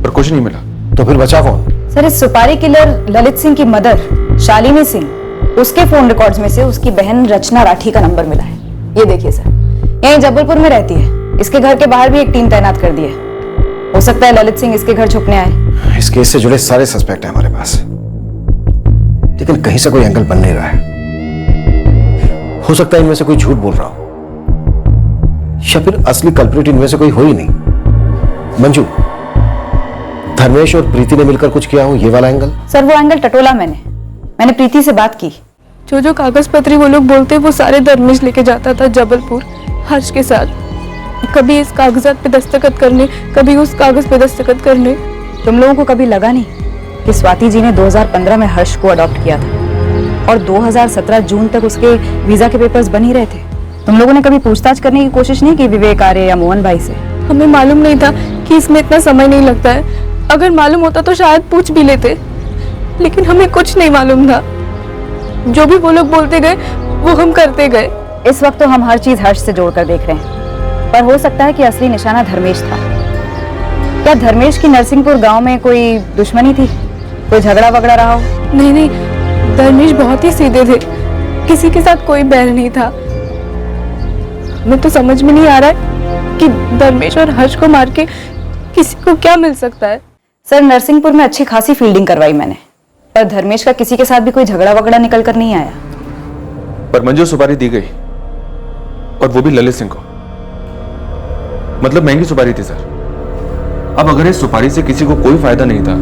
पर कुछ नहीं मिला। तो फिर बचा कौन? सर इस सुपारी किलर ललित सिंह की मदर शालिनी सिंह, उसके फोन रिकॉर्ड्स में से उसकी बहन रचना राठी का नंबर मिला है। ये देखिए सर, यहीं जबलपुर में रहती है, इसके घर के बाहर भी एक टीम तैनात कर दी है। हो सकता है ललित सिंह इसके घर छुपने आए। इस केस से जुड़े सारे सस्पेक्ट हैं हमारे पास, लेकिन कहीं से कोई एंगल बन नहीं रहा है। हो सकता है इनमें से कोई झूठ बोल रहा हो, या फिर असली कल्प्रिट इनमें से कोई हो ही नहीं। मंजू, धर्मेश और प्रीति ने मिलकर कुछ किया हो, ये वाला एंगल? सर वो एंगल टटोला मैंने प्रीति से बात की। जो कागज पत्री वो लोग बोलते वो सारे धर्मेश लेके जाता था जबलपुर हर्ष के साथ, कभी इस कागजात पे दस्तखत करने, कभी उस कागज पे दस्तखत करने। तुम लोगों को कभी लगा नहीं कि स्वाति जी ने 2015 में हर्ष को अडॉप्ट किया था और 2017 जून तक उसके वीजा के पेपर्स बन ही रहे थे? तुम लोगों ने कभी पूछताछ करने की कोशिश नहीं की विवेक आर्य या मोहन भाई से? हमें मालूम नहीं था कि इसमें इतना समय नहीं लगता है। अगर मालूम होता तो शायद पूछ भी लेते, लेकिन हमें कुछ नहीं मालूम था। जो भी वो लोग बोलते गए वो हम करते गए। इस वक्त तो हम हर चीज हर्ष से जोड़कर देख रहे हैं, पर हो सकता है कि असली निशाना धर्मेश था। क्या धर्मेश की नरसिंहपुर गांव में कोई दुश्मनी थी, कोई झगड़ा वगड़ा रहा हो? नहीं, धर्मेश बहुत ही सीधे थे, किसी के साथ कोई बैर नहीं था। हमें तो समझ में नहीं आ रहा है कि धर्मेश और हर्ष को मार के किसी को क्या मिल सकता है। सर नरसिंहपुर में अच्छी खासी फील्डिंग करवाई मैंने, पर धर्मेश का किसी के साथ भी कोई झगड़ा वगड़ा निकल कर नहीं आया। पर मंजूर सुपारी दी गई, और वो भी ललित सिंह को, मतलब महंगी सुपारी थी सर। अब अगर इस सुपारी से किसी को कोई फायदा नहीं था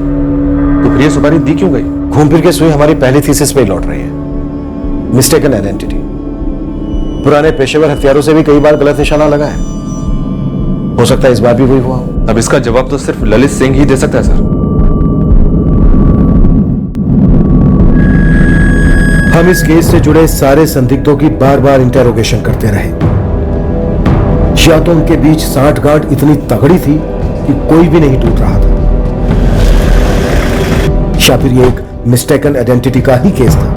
तो फिर ये सुपारी दी क्यों गई? घूम फिर के सुई हमारी पहली थीसिस पे लौट रही है, मिस्टेकन आइडेंटिटी। पुराने पेशेवर हथियारों से भी कई बार गलत निशाना लगा है। हो सकता है इस बार भी वही हुआ हो। अब इसका जवाब तो सिर्फ ललित सिंह ही दे सकता है सर। हम इस केस से जुड़े सारे संदिग्धों की बार बार इंटेरोगेशन करते रहे। या तो उनके बीच सांठगांठ इतनी तगड़ी थी कि कोई भी नहीं टूट रहा था, या फिर ये एक मिस्टेकन आइडेंटिटी का ही केस था।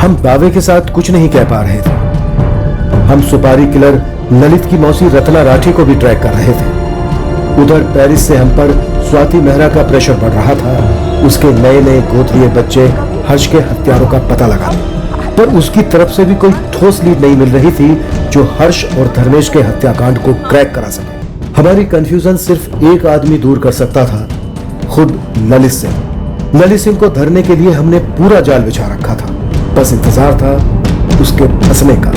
हम दावे के साथ कुछ नहीं कह पा रहे थे। हम सुपारी किलर ललित की मौसी रत्ना राठी को भी ट्रैक कर रहे थे। उधर पेरिस से हम पर स्वाति मेहरा का प्रेशर बढ़ रहा था, उसके नए नए गोद लिए बच्चे हर्ष के हत्यारों का पता लगाने, पर उसकी तरफ से भी कोई ठोस लीड नहीं मिल रही थी जो हर्ष और धर्मेश के हत्याकांड को क्रैक करा सके। हमारी कंफ्यूजन सिर्फ एक आदमी दूर कर सकता था, खुद ललित सिंह। ललित सिंह को धरने के लिए हमने पूरा जाल बिछा रखा था, बस इंतजार था उसके फंसने का।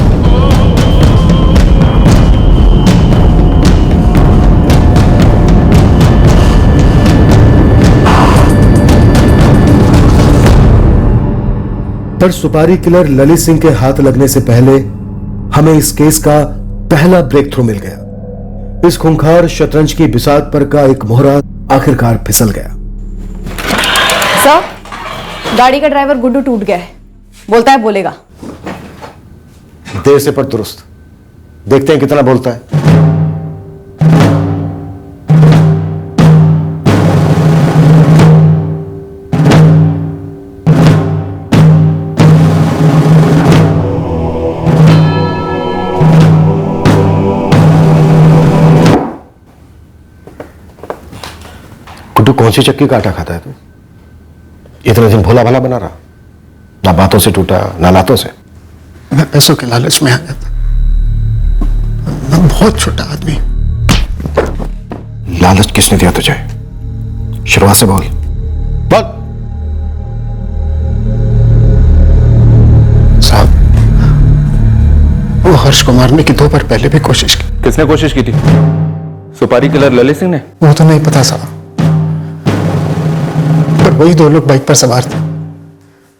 पर सुपारी किलर ललित सिंह के हाथ लगने से पहले हमें इस केस का पहला ब्रेक थ्रू मिल गया। इस खूंखार शतरंज की बिसात पर का एक मोहरा आखिरकार फिसल गया। सर, गाड़ी का ड्राइवर गुड्डू टूट गया है, बोलता है बोलेगा। देर से पर दुरुस्त, देखते हैं कितना बोलता है। गुड्डू, कौन सी चक्की का आटा खाता है तू? इतने दिन भोला भाला बना रहा, ना बातों से टूटा ना लातों से। मैं पैसों के लालच में आ गया था। मैं बहुत छोटा आदमी। लालच किसने दिया तुझे? शुरुआत से बोल। बोल। साहब, वो हर्ष को मारने की 2 बार पहले भी कोशिश की। किसने कोशिश की थी? सुपारी किलर ललित सिंह ने? वो तो नहीं पता साहब, पर वही 2 लोग बाइक पर सवार थे।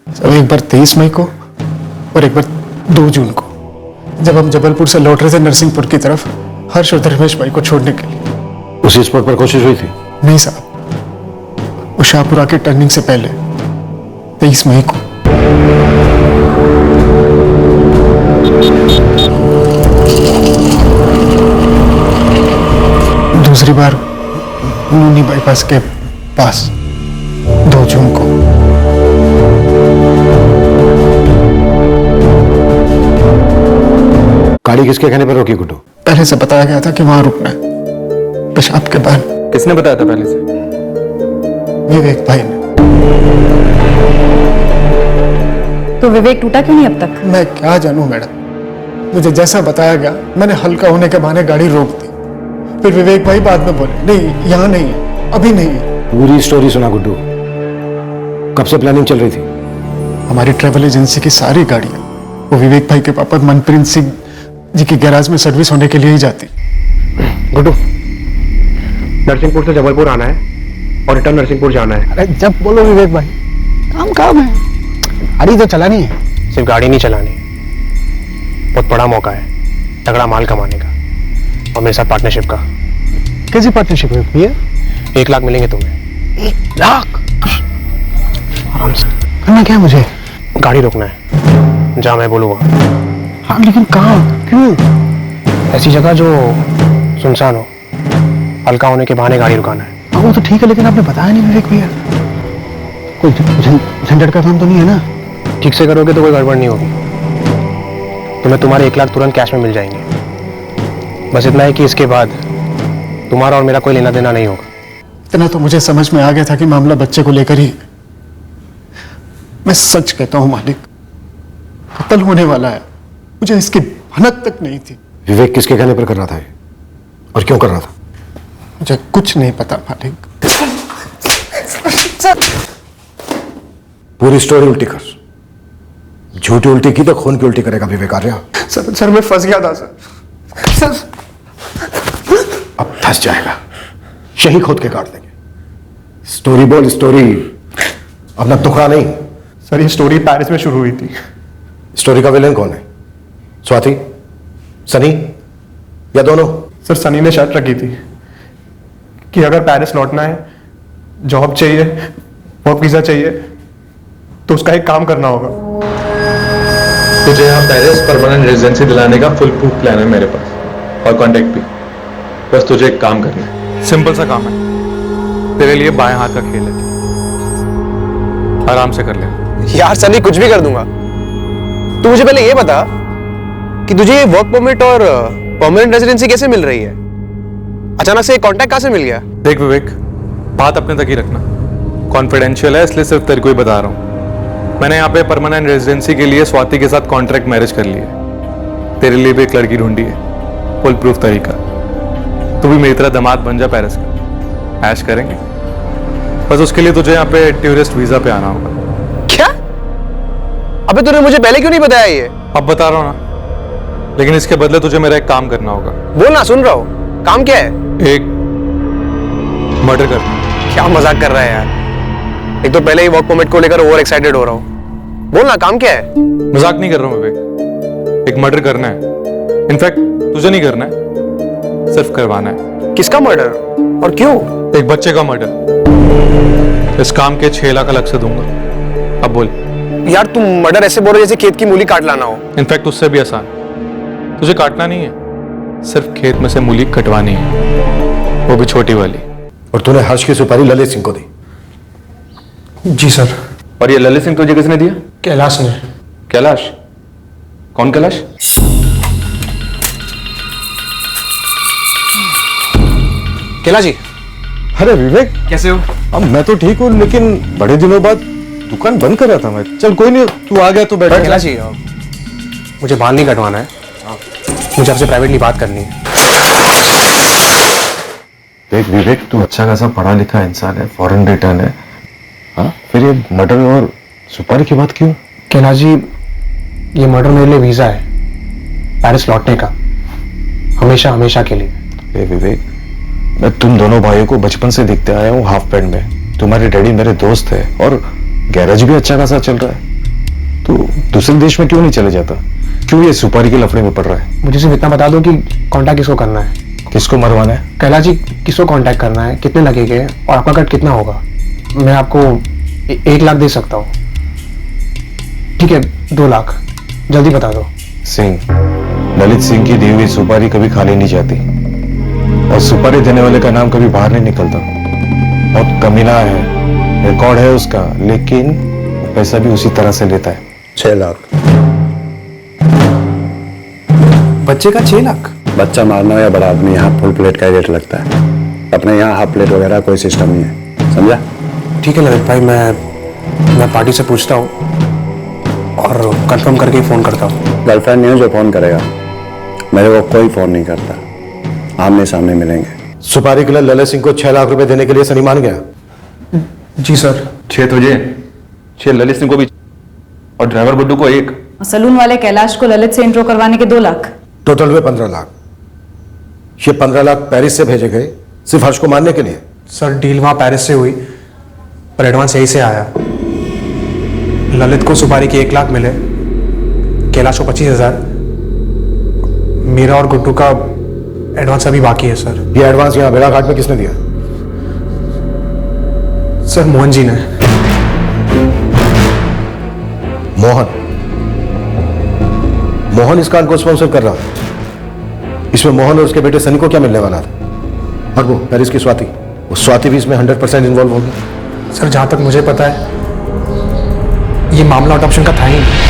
सब एक बार 23 मई को और एक बार 2 जून को, जब हम जबलपुर से लौट रहे थे नरसिंहपुर की तरफ हर्ष और धर्मेश भाई को छोड़ने के लिए। उसी स्पॉट पर कोशिश हुई थी? नहीं साहब, वो शाहपुरा के टर्निंग से पहले 23 मई को। दूसरी बार नूनी बाईपास के पास 2 जून को। गाड़ी किसके कहने पर रोकी गुड्डू? पहले से बताया गया था कि वहां रुकना है, पेशाब के बाद। किसने बताया था पहले से? विवेक भाई ने। तो विवेक टूटा क्यों नहीं अब तक? मैं क्या जानूं मैडम, मुझे जैसा बताया गया मैंने हल्का होने के बहाने गाड़ी रोक दी। फिर विवेक भाई बाद में बोले नहीं यहाँ नहीं है, अभी नहीं है। पूरी स्टोरी सुना गुड्डू। कब से प्लानिंग चल रही थी? हमारी ट्रेवल एजेंसी की सारी गाड़ियां वो विवेक भाई के पापा मनप्रीत सिंह जी की गैराज में सर्विस होने के लिए ही जाती। गुड्डू, नरसिंहपुर से जबलपुर आना है और रिटर्न नरसिंहपुर जाना है। अरे जब बोलो विवेक भाई, काम है, गाड़ी तो चलानी है। सिर्फ गाड़ी नहीं चलानी, बहुत बड़ा मौका है तगड़ा माल कमाने का, और मेरे साथ पार्टनरशिप का। कैसी पार्टनरशिप है भैया? 1 लाख मिलेंगे तुम्हें। 1 लाख? आराम से करना क्या मुझे? गाड़ी रोकना है जहाँ मैं बोलूँगा। हाँ लेकिन कहाँ, क्यों? ऐसी जगह जो सुनसान हो, हल्का होने के बहाने गाड़ी रुकाना है। हाँ वो तो ठीक है, लेकिन आपने बताया नहीं विवेक भैया। कोई झंझट का काम तो नहीं है ना? ठीक से करोगे तो कोई गड़बड़ नहीं होगी। तुम्हें तुम्हारे 1 लाख तुरंत कैश में मिल जाएंगे। बस इतना है कि इसके बाद तुम्हारा और मेरा कोई लेना देना नहीं होगा। इतना तो मुझे समझ में आ गया था कि मामला बच्चे को लेकर ही। मैं सच कहता हूं मालिक, कत्ल होने वाला है, मुझे इसकी भनक तक नहीं थी। विवेक किसके कहने पर कर रहा था ये? और क्यों कर रहा था? मुझे कुछ नहीं पता मालिक। पूरी स्टोरी उल्टी कर। झूठी उल्टी की तो खून की उल्टी करेगा विवेक आर्या। सर मैं फंस गया था सर। अब फंस जाएगा, यही खोद के काट देंगे। स्टोरी बोल, स्टोरी, अपना टुकड़ा नहीं। सर ये स्टोरी पेरिस में शुरू हुई थी। स्टोरी का विलेन कौन है? स्वाति? सनी? या दोनों? सर सनी ने शर्त रखी थी कि अगर पेरिस लौटना है, जॉब चाहिए, वर्क वीजा चाहिए, तो उसका एक काम करना होगा। तुझे यहाँ पेरिस परमानेंट रेजिडेंसी दिलाने का फुल प्रूफ प्लान है मेरे पास, और कॉन्टेक्ट भी। बस तुझे एक काम करना है, सिंपल सा काम है, तेरे लिए बाएं हाथ का खेल है, आराम से कर ले। यार सनी, कुछ भी कर दूंगा। तू मुझे पहले ये बता कि तुझे ये वर्क परमिट और परमानेंट रेजिडेंसी कैसे मिल रही है? अचानक से कॉन्टैक्ट कहां से मिल गया? देख विवेक, बात अपने तक ही रखना, कॉन्फिडेंशियल है, इसलिए सिर्फ तेरे को ही बता रहा हूँ। मैंने यहाँ पे परमानेंट रेजिडेंसी के लिए स्वाति के साथ कॉन्ट्रैक्ट मैरिज कर ली है। तेरे लिए भी एक लड़की ढूंढी है, फुल प्रूफ तरीका। तू भी मेरी तरह दामाद बन जा पेरिस का, ऐश करेंगे। बस उसके लिए तुझे यहाँ पे टूरिस्ट वीजा पे आना होगा। क्या? अबे तूने मुझे पहले क्यों नहीं बताया ये? अब बता रहा हूँ ना, लेकिन इसके बदले तुझे मेरा एक काम करना होगा। बोल ना, सुन रहा हूँ। काम क्या है? एक मर्डर करना। क्या मजाक कर रहा है यार? एक तो पहले ही वर्क परमिट को लेकर ओवर एक्साइटेड हो रहा हूँ। बोल ना, काम क्या है? मजाक नहीं कर रहा हूँ विवेक, एक मर्डर करना है। इनफैक्ट तुझे नहीं करना है, सिर्फ करवाना है। किसका मर्डर और क्यों? एक बच्चे का मर्डर। इस काम के 6 लाख अलग से दूंगा। अब बोल। यार तुम मर्डर ऐसे बोल रहे जैसे खेत की मूली काट लाना हो। इनफैक्ट उससे भी आसान, तुझे काटना नहीं है, सिर्फ खेत में से मूली कटवानी है, वो भी छोटी वाली। और तूने हर्ष की सुपारी ललित सिंह को दी? जी सर। और ये ललित सिंह तुझे किसने दिया? कैलाश ने। कैलाश? कौन कैलाश? कैलाश जी। अरे विवेक, कैसे हो? अब मैं तो ठीक हूँ, लेकिन बड़े दिनों बाद दुकान बंद कर रहा था मैं। चल कोई नहीं, तू आ गया तो बैठ। कैलाश जी, मुझे बाल नहीं कटवाना है, मुझे आपसे प्राइवेटली बात करनी है। देख विवेक, तू अच्छा खासा पढ़ा लिखा इंसान है, फॉरेन रिटर्न है, हाँ? फिर ये मर्डर और सुपारी की बात क्यों? कैलाश जी, ये मर्डर मेरे लिए वीजा है पेरिस लौटने का, हमेशा हमेशा के लिए। विवेक, मैं तुम दोनों भाइयों को बचपन से देखते आया हूँ हाफ पैंट में। तुम्हारे डैडी मेरे दोस्त है और गैरेज भी अच्छा खासा चल रहा है। तो दूसरे देश में क्यों नहीं चले जाता? क्यों ये सुपारी के लफड़े में पड़ रहा है? मुझे सिर्फ इतना बता दो कि कांटेक्ट किसको करना है। किसको मरवाना है? कैलाश जी, किसको कांटेक्ट करना है, कितने लगेंगे और आपका कट कितना होगा? मैं आपको 1 लाख दे सकता हूँ। ठीक है, 2 लाख, जल्दी बता दो। सिंह, ललित सिंह की दी हुई सुपारी कभी खाली नहीं जाती, और सुपारी देने वाले का नाम कभी बाहर नहीं निकलता। बहुत कमीना है, रिकॉर्ड है उसका, लेकिन पैसा भी उसी तरह से लेता है। 6 लाख। बच्चे का 6 लाख? बच्चा मारना या बड़ा आदमी, यहाँ फुल प्लेट का रेट लगता है। अपने यहाँ हाफ प्लेट वगैरह कोई सिस्टम नहीं है, समझा? ठीक है ललित भाई, मैं पार्टी से पूछता हूँ और कंफर्म करके ही फोन करता हूँ। गर्लफ्रेंड नहीं हो जो फोन करेगा, मेरे को कोई फोन नहीं करता। आमने सामने मिलेंगे। सुपारी के लिए ललित सिंह को 6 लाख रुपए देने के लिए सनी मान गया? जी सर। 6 तुझे, 6 ललित सिंह को भी, और ड्राइवर गुड्डू को 1। सलून वाले कैलाश को ललित से इंट्रो करवाने के 2 लाख। टोटल हुए 15 लाख। ये 15 लाख पेरिस से भेजे गए सिर्फ हर्ष को मारने के लिए? सर, डील वहां पेरिस से हुई, पर एडवांस यही से आया। ललित को सुपारी के 1 लाख मिले, कैलाश को 25,000, मेरा और गुड्डू का एडवांस अभी बाकी है सर। ये एडवांस यहाँ बेड़ाघाट में किसने दिया? सर, मोहन जी ने। मोहन? मोहन इस कांड को स्पॉन्सर कर रहा था। इसमें मोहन और उसके बेटे सनी को क्या मिलने वाला था? और वो पेरिस की स्वाति, वो स्वाति भी इसमें 100% इन्वॉल्व होगी। सर, जहां तक मुझे पता है ये मामला अडॉप्शन का था ही नहीं।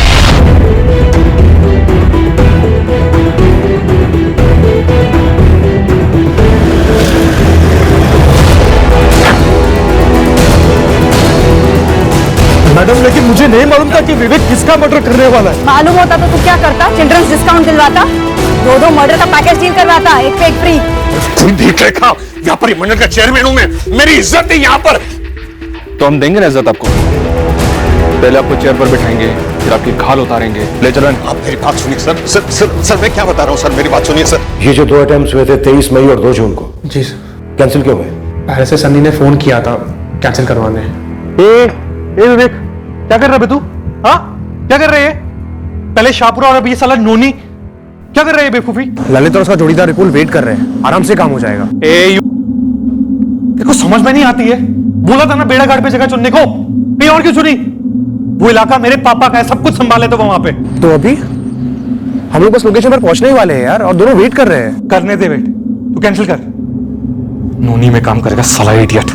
मैडम, लेकिन मुझे नहीं मालूम था कि विवेक किसका मर्डर करने वाला है। मालूम होता तो तू क्या करता? चिल्ड्रंस डिस्काउंट दिलवाता, 2 मर्डर का पैकेज डील करवाता, एक पे एक फ्री। यहाँ पर मंडल का चेयरमैन हूं मैं, मेरी इज्जत है यहाँ पर। तो हम देंगे ना इज्जत आपको। पहले आपको चेयर पर बिठाएंगे, फिर आपकी खाल उतारेंगे। ले चलन। आप मेरी बात सुनिए सर। सर मैं क्या बता रहा हूँ सर, मेरी बात सुनिए सर। ये जो 2 अटेम्प्ट हुए थे 23 मई और 2 जून को, जी सर। कैंसिल क्यों हुए? पहले से सनी ने फोन किया था कैंसिल करवाने। ए विवेक, क्या कर रहा है तू? हाँ, क्या कर रहे हैं? पहले शाहपुरा और अब ये साला नोनी। क्या कर रहे हैं बेवकूफी? ललित और उसका जोड़ीदार विपुल वेट कर रहे हैं, आराम से काम हो जाएगा। देखो समझ में नहीं आती है, बोला था ना बेड़ा घाट पे जगह चुनने को, कहीं और क्यों चुनी? वो इलाका मेरे पापा का है, सब कुछ संभाले तो वहां पे। तो अभी हम लोग बस लोकेशन पर पहुंचने ही वाले हैं यार, और दोनों वेट कर रहे हैं। करने दे वेट, तू कैंसिल कर। नोनी में काम करेगा साला इडियट।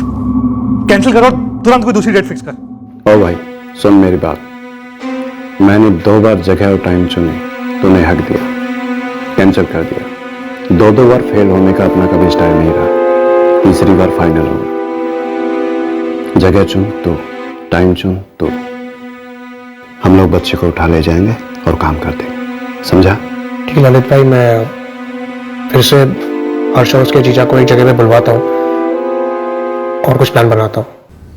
कैंसिल करो, तुरंत कोई दूसरी डेट फिक्स कर। ओ भाई सुन मेरी बात, मैंने 2 बार जगह और टाइम चुनी, तूने हक दिया, कैंसिल कर दिया। 2 बार फेल होने का अपना कभी स्टाइल नहीं रहा, तीसरी बार फाइनल होगा। जगह चुन तो, टाइम चुन तो, हम लोग बच्चे को उठा ले जाएंगे और काम कर देंगे, समझा? ठीक है ललित भाई, मैं फिर से हर्ष और उसके जीजा को एक जगह पे बुलवाता हूँ और कुछ प्लान बनाता हूँ।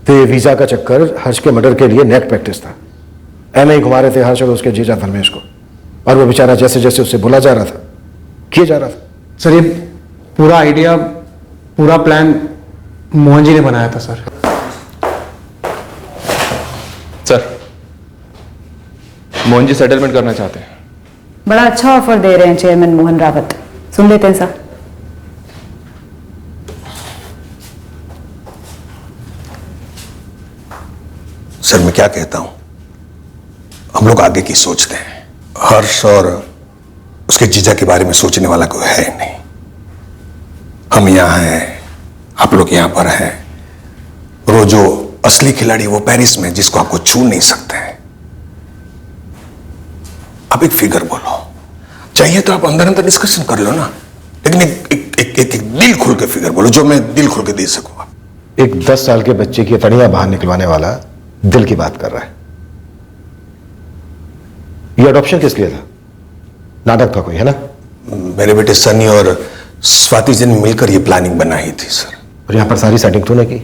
तो ये वीजा का चक्कर हर्ष के मर्डर के लिए नेट प्रैक्टिस था। ऐसे ही घुमा रहे थे हर्ष और उसके जीजा धर्मेश को, और वो बेचारा जैसे जैसे उससे बोला जा रहा था किए जा रहा था। सर ये पूरा आइडिया, पूरा प्लान मोहन जी ने बनाया था sir. Sir, Mohan ji settlement करना चाहते हैं। बड़ा अच्छा ऑफर दे रहे हैं चेयरमैन मोहन रावत, सुन लेते हैं सर। सर मैं क्या कहता हूं, हम लोग आगे की सोचते हैं। हर्ष और उसके जीजा के बारे में सोचने वाला कोई है नहीं। हम यहां हैं, आप लोग यहां पर हैं, और जो असली खिलाड़ी वो पेरिस में, जिसको आपको छू नहीं सकते हैं। आप एक फिगर बोलो, चाहिए तो आप अंदर अंदर डिस्कशन कर लो ना, लेकिन एक दिल खुल के फिगर बोलो, जो मैं दिल खुल के दे सकूंगा। एक 10 साल के बच्चे की तड़ियां बाहर निकलवाने वाला दिल की बात कर रहा है। ये अडॉप्शन किस लिए था? नाटक था कोई, है ना? मेरे बेटे सनी और स्वाति जी ने मिलकर ये प्लानिंग बनाई थी सर। और यहां पर सारी सेटिंग तूने की?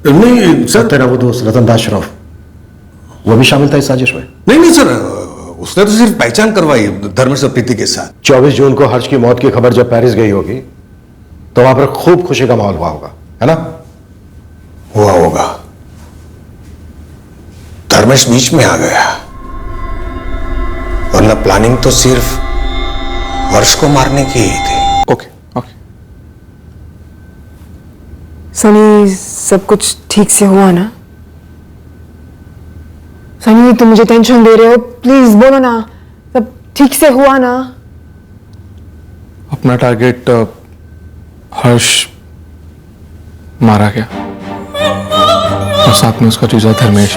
नहीं सर। तेरा वो दोस्त रतन दास श्रॉफ, वो भी शामिल था इस साजिश में? नहीं सर, उसने तो सिर्फ पहचान करवाई धर्मेश और प्रीति के साथ। 24 जून को हर्ष की मौत की खबर जब पेरिस गई होगी तो वहां पर खूब खुशी का माहौल हुआ होगा, है ना? हुआ होगा। धर्मेश बीच में आ गया, वरना प्लानिंग तो सिर्फ हर्ष को मारने की ही थी। Okay okay. सनी, सब कुछ ठीक से हुआ ना? सनी तुम मुझे टेंशन दे रहे हो, प्लीज बोलो ना, सब ठीक से हुआ ना? अपना टारगेट हर्ष मारा गया, और साथ में उसका जीजा धर्मेश।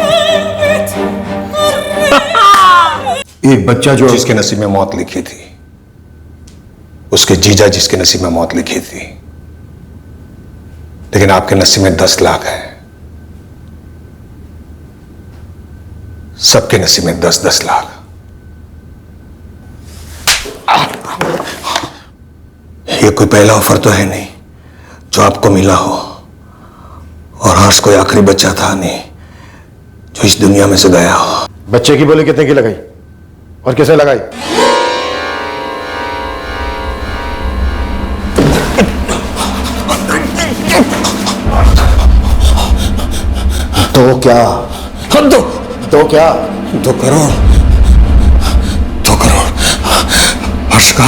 एक बच्चा जो जिसके नसीब में मौत लिखी थी, उसके जीजा जिसके नसीब में मौत लिखी थी, लेकिन आपके नसीब में 10 लाख है। सबके नसीब में 10-10 लाख। ये कोई पहला ऑफर तो है नहीं जो आपको मिला हो, और हर्ष कोई आखिरी बच्चा था नहीं जो इस दुनिया में से गया हो। बच्चे की बोली कितने की लगाई और किसे लगाई? तो क्या? तो क्या? 2 करोड़। 2 करोड़ हर्ष का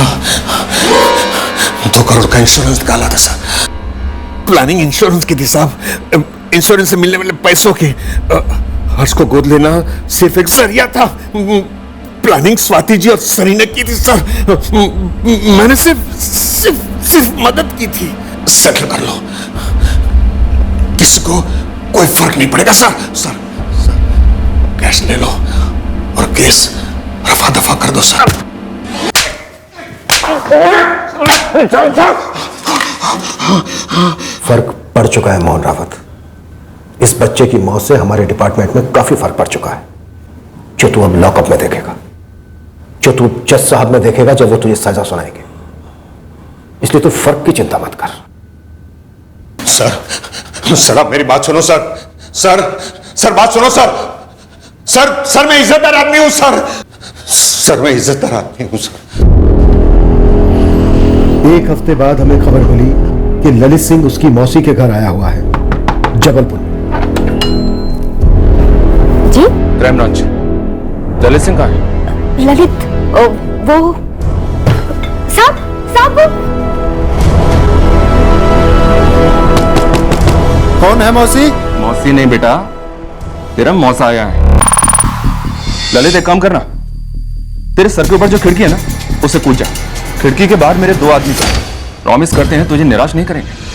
2 करोड़ का इंश्योरेंस निकाला था सर। प्लानिंग इंश्योरेंस की थी साहब। इंश्योरेंस से मिलने वाले पैसों के हर्ष को गोद लेना सिर्फ एक जरिया था। प्लानिंग स्वाति जी और सनी ने की थी सर। मैंने सिर्फ मदद की थी। सेटल कर लो, किसी को कोई फर्क नहीं पड़ेगा सर। सर कैश ले लो और केस रफा दफा कर दो सर। फर्क पड़ चुका है मोहन रावत। इस बच्चे की मौत से हमारे डिपार्टमेंट में काफी फर्क पड़ चुका है, जो तू अब लॉकअप में देखेगा, जो तू जज साहब में देखेगा जब वो तुझे सजा सुनाएंगे। इसलिए तू फर्क की चिंता मत कर। सर आप मेरी बात सुनो सर। सर बात सुनो सर। सर मैं इज्जतदार आदमी हूं सर। मैं इज्जतदार आदमी हूं सर। एक हफ्ते बाद हमें खबर मिली कि ललित सिंह उसकी मौसी के घर आया हुआ है जबलपुर। जी? Crime branch. ललित सिंह कहाँ है? ललित वो साहब कौन है मौसी? मौसी नहीं बेटा, तेरा मौसा आया है। ललित एक काम करना, तेरे सर के ऊपर जो खिड़की है ना उसे कूद जा। खिड़की के बाहर मेरे 2 आदमी थे, प्रॉमिस करते हैं तुझे निराश नहीं करेंगे।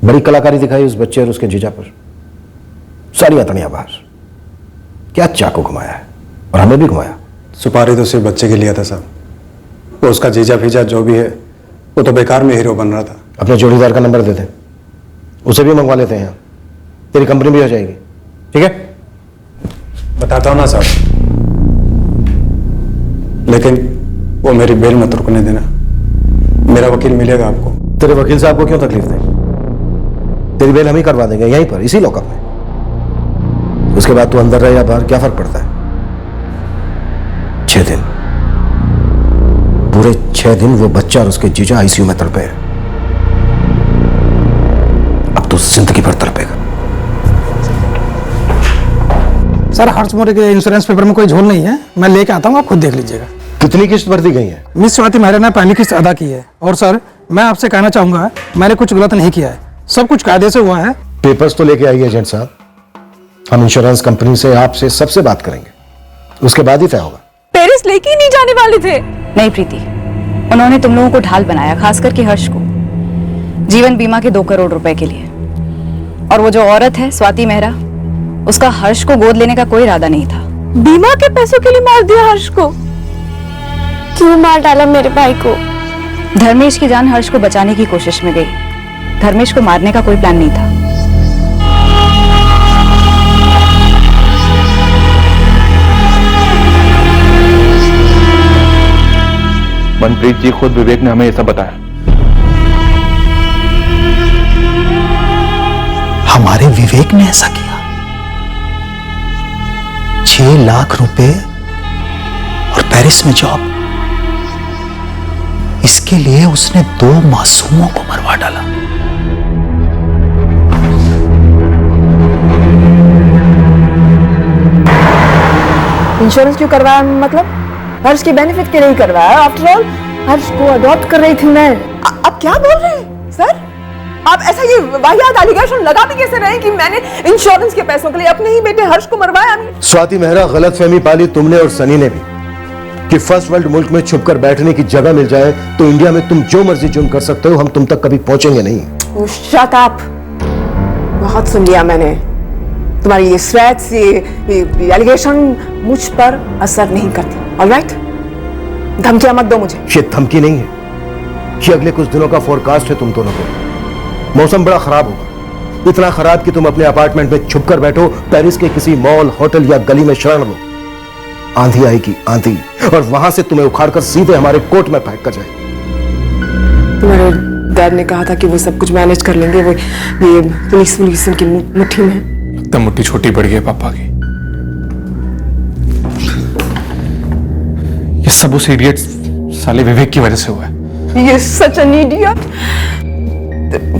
बड़ी कलाकारी दिखाई उस बच्चे और उसके जीजा पर। सारी अतड़ियां बाहर। क्या चाकू घुमाया है, और हमें भी घुमाया। सुपारी तो सिर्फ बच्चे के लिए था साहब, तो उसका जीजा फीजा जो भी है वो तो बेकार में हीरो बन रहा था। अपने जोड़ीदार का नंबर दे दे, उसे भी मंगवा लेते हैं, तेरी कंपनी भी हो जाएगी। ठीक है, बताता हूँ ना साहब, लेकिन वो मेरी बेल मत रुकने देना। मेरा वकील मिलेगा आपको। तेरे वकील साहब को क्यों तकलीफ दें? तेरी बेल हम ही करवा देंगे यहीं पर, इसी लॉकअप में। उसके बाद तू अंदर रहे या बाहर, क्या फर्क पड़ता है? 6 दिन, पूरे 6 दिन वो बच्चा और उसके जीजा आईसीयू में तड़पे हैं। अब तो जिंदगी भर तड़पेगा। सर हर्ष मोरे के इंश्योरेंस पेपर में कोई झोल नहीं है, मैं लेके आता हूँ, आप खुद देख लीजिएगा। कितनी किस्त भर दी गई है? मिस स्वाति मेहरा ने पहली किस्त अदा की है। और सर मैं आपसे कहना चाहूंगा, मैंने कुछ गलत नहीं किया है, सब कुछ कायदे से हुआ है। पेपर्स तो लेके आइए एजेंट साहब, हम इंश्योरेंस कंपनी से आपसे सबसे बात करेंगे, उसके बाद ही तय होगा। पेरिस लेके ही नहीं जाने वाले थे। नहीं प्रीति, उन्होंने तुम लोगों को ढाल बनाया, खास करके हर्ष को, जीवन बीमा के 2 करोड़ रुपए के लिए। और वो जो औरत है स्वाति मेहरा, उसका हर्ष को गोद लेने का कोई इरादा नहीं था। बीमा के पैसों के लिए मार दिया हर्ष को। क्यों मार डाला मेरे भाई को? धर्मेश की जान हर्ष को बचाने की कोशिश में गई, धर्मेश को मारने का कोई प्लान नहीं था। मनप्रीत जी, खुद विवेक ने हमें ये सब बताया। हमारे विवेक ने ऐसा किया? 6 लाख रुपए और पेरिस में जॉब, इसके लिए उसने 2 मासूमों को मरवा डाला। इंश्योरेंस क्यों करवाया? मतलब हर्ष के बेनिफिट के लिए करवाया। आफ्टर ऑल हर्ष को अडॉप्ट कर रही थी मैं। आप क्या बोल रहे हैं सर? आप ऐसा ये वाहियात एलिगेशन लगा भी कैसे रहे हैं कि मैंने इंश्योरेंस के पैसों के लिए अपने ही बेटे हर्ष को मरवाया? स्वाति मेहरा, गलतफहमी पाली तुमने और सनी ने भी कि फर्स्ट वर्ल्ड मुल्क में छुपकर बैठने की जगह मिल जाए तो इंडिया में तुम जो मर्जी जुर्म कर सकते हो, हम तुम तक कभी पहुंचेंगे नहीं। शट अप, बहुत सुन लिया मैंने। तुम्हारी ये स्वेट्स, ये एलिगेशन मुझ पर असर नहीं करती। ऑलराइट, धमकियां मत दो मुझे। ये धमकी नहीं है, ये अगले कुछ दिनों का फोरकास्ट है तुम दोनों को। मौसम बड़ा खराब होगा, इतना खराब कि तुम अपने अपार्टमेंट में छुपकर बैठो, पेरिस के किसी मॉल, होटल या गली में शरण लो। आंधी आएगी, आंधी, और वहां से तुम्हें उखाड़कर सीधे हमारे कोर्ट में फेंक कर जाएगी। तुम्हारे डैड ने कहा था कि वो सब कुछ मैनेज कर लेंगे, वो ये पुलिस उनकी मुट्ठी में। एकदम मुट्ठी छोटी पड़ गई है पापा की। ये सब उस इडियट साले विवेक की वजह से हुआ है। ये सच एन इडियट।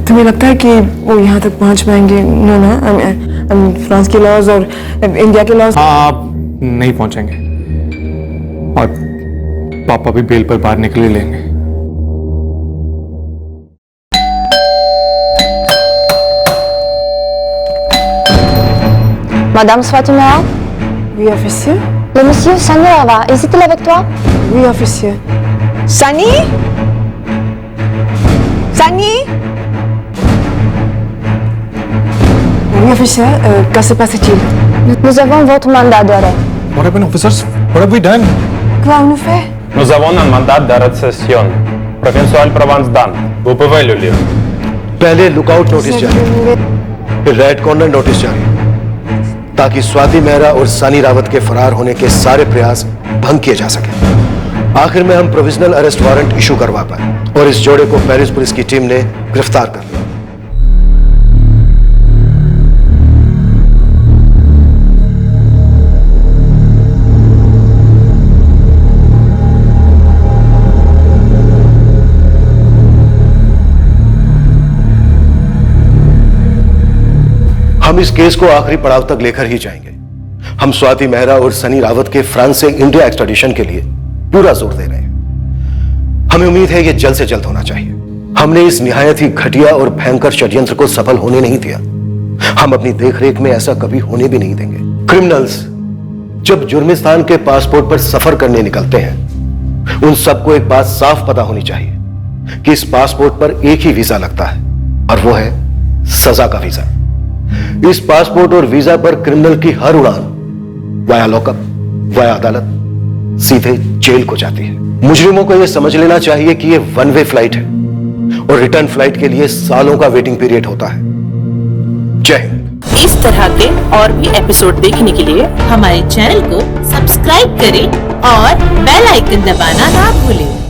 तुम्हें लगता है कि वो यहाँ तक पहुंच पाएंगे? नो ना, फ्रांस के लॉज और इंडिया के लॉज। हाँ, आप नहीं पहुंचेंगे और पापा भी बेल पर बाहर निकल ही लेंगे। Madame Swati Mehra? Oui, officier. Le monsieur Sani là-bas, est-il avec toi? Oui, officier. Sani? Sani? Oui, officier. Que se passe-t-il? Nous avons votre mandat d'arrêt. What happened, officers? What have we done? Quoi on nous fait? Nous avons un mandat d'arrestation. Provincial Provence Dan. Vous pouvez le lire. पहले lookout notice जारी, फिर red corner notice जारी, ताकि स्वाति मेहरा और सनी रावत के फरार होने के सारे प्रयास भंग किए जा सके। आखिर में हम प्रोविजनल अरेस्ट वारंट इशू करवा पाए और इस जोड़े को पेरिस पुलिस की टीम ने गिरफ्तार कर लिया। हम इस केस को आखिरी पड़ाव तक लेकर ही जाएंगे। हम स्वाति मेहरा और सनी रावत के फ्रांस से इंडिया एक्सट्राडिशन के लिए पूरा जोर दे रहे हैं। हमें उम्मीद है यह जल्द से जल्द होना चाहिए। हमने इस निहायत ही घटिया और भयंकर षड्यंत्र को सफल होने नहीं दिया। हम अपनी देखरेख में ऐसा कभी होने भी नहीं देंगे। क्रिमिनल्स जब जुर्मिस्तान के पासपोर्ट पर सफर करने निकलते हैं, उन सबको एक बात साफ पता होनी चाहिए कि इस पासपोर्ट पर एक ही वीजा लगता है, और वो है सजा का वीजा। इस पासपोर्ट और वीजा पर क्रिमिनल की हर उड़ान वाया लॉकअप, वाया अदालत, सीधे जेल को जाती है। मुजरिमों को यह समझ लेना चाहिए कि यह वन वे फ्लाइट है और रिटर्न फ्लाइट के लिए सालों का वेटिंग पीरियड होता है। जय हिंद। इस तरह के और भी एपिसोड देखने के लिए हमारे चैनल को सब्सक्राइब करें और बेल आइकन दबाना ना भूलें।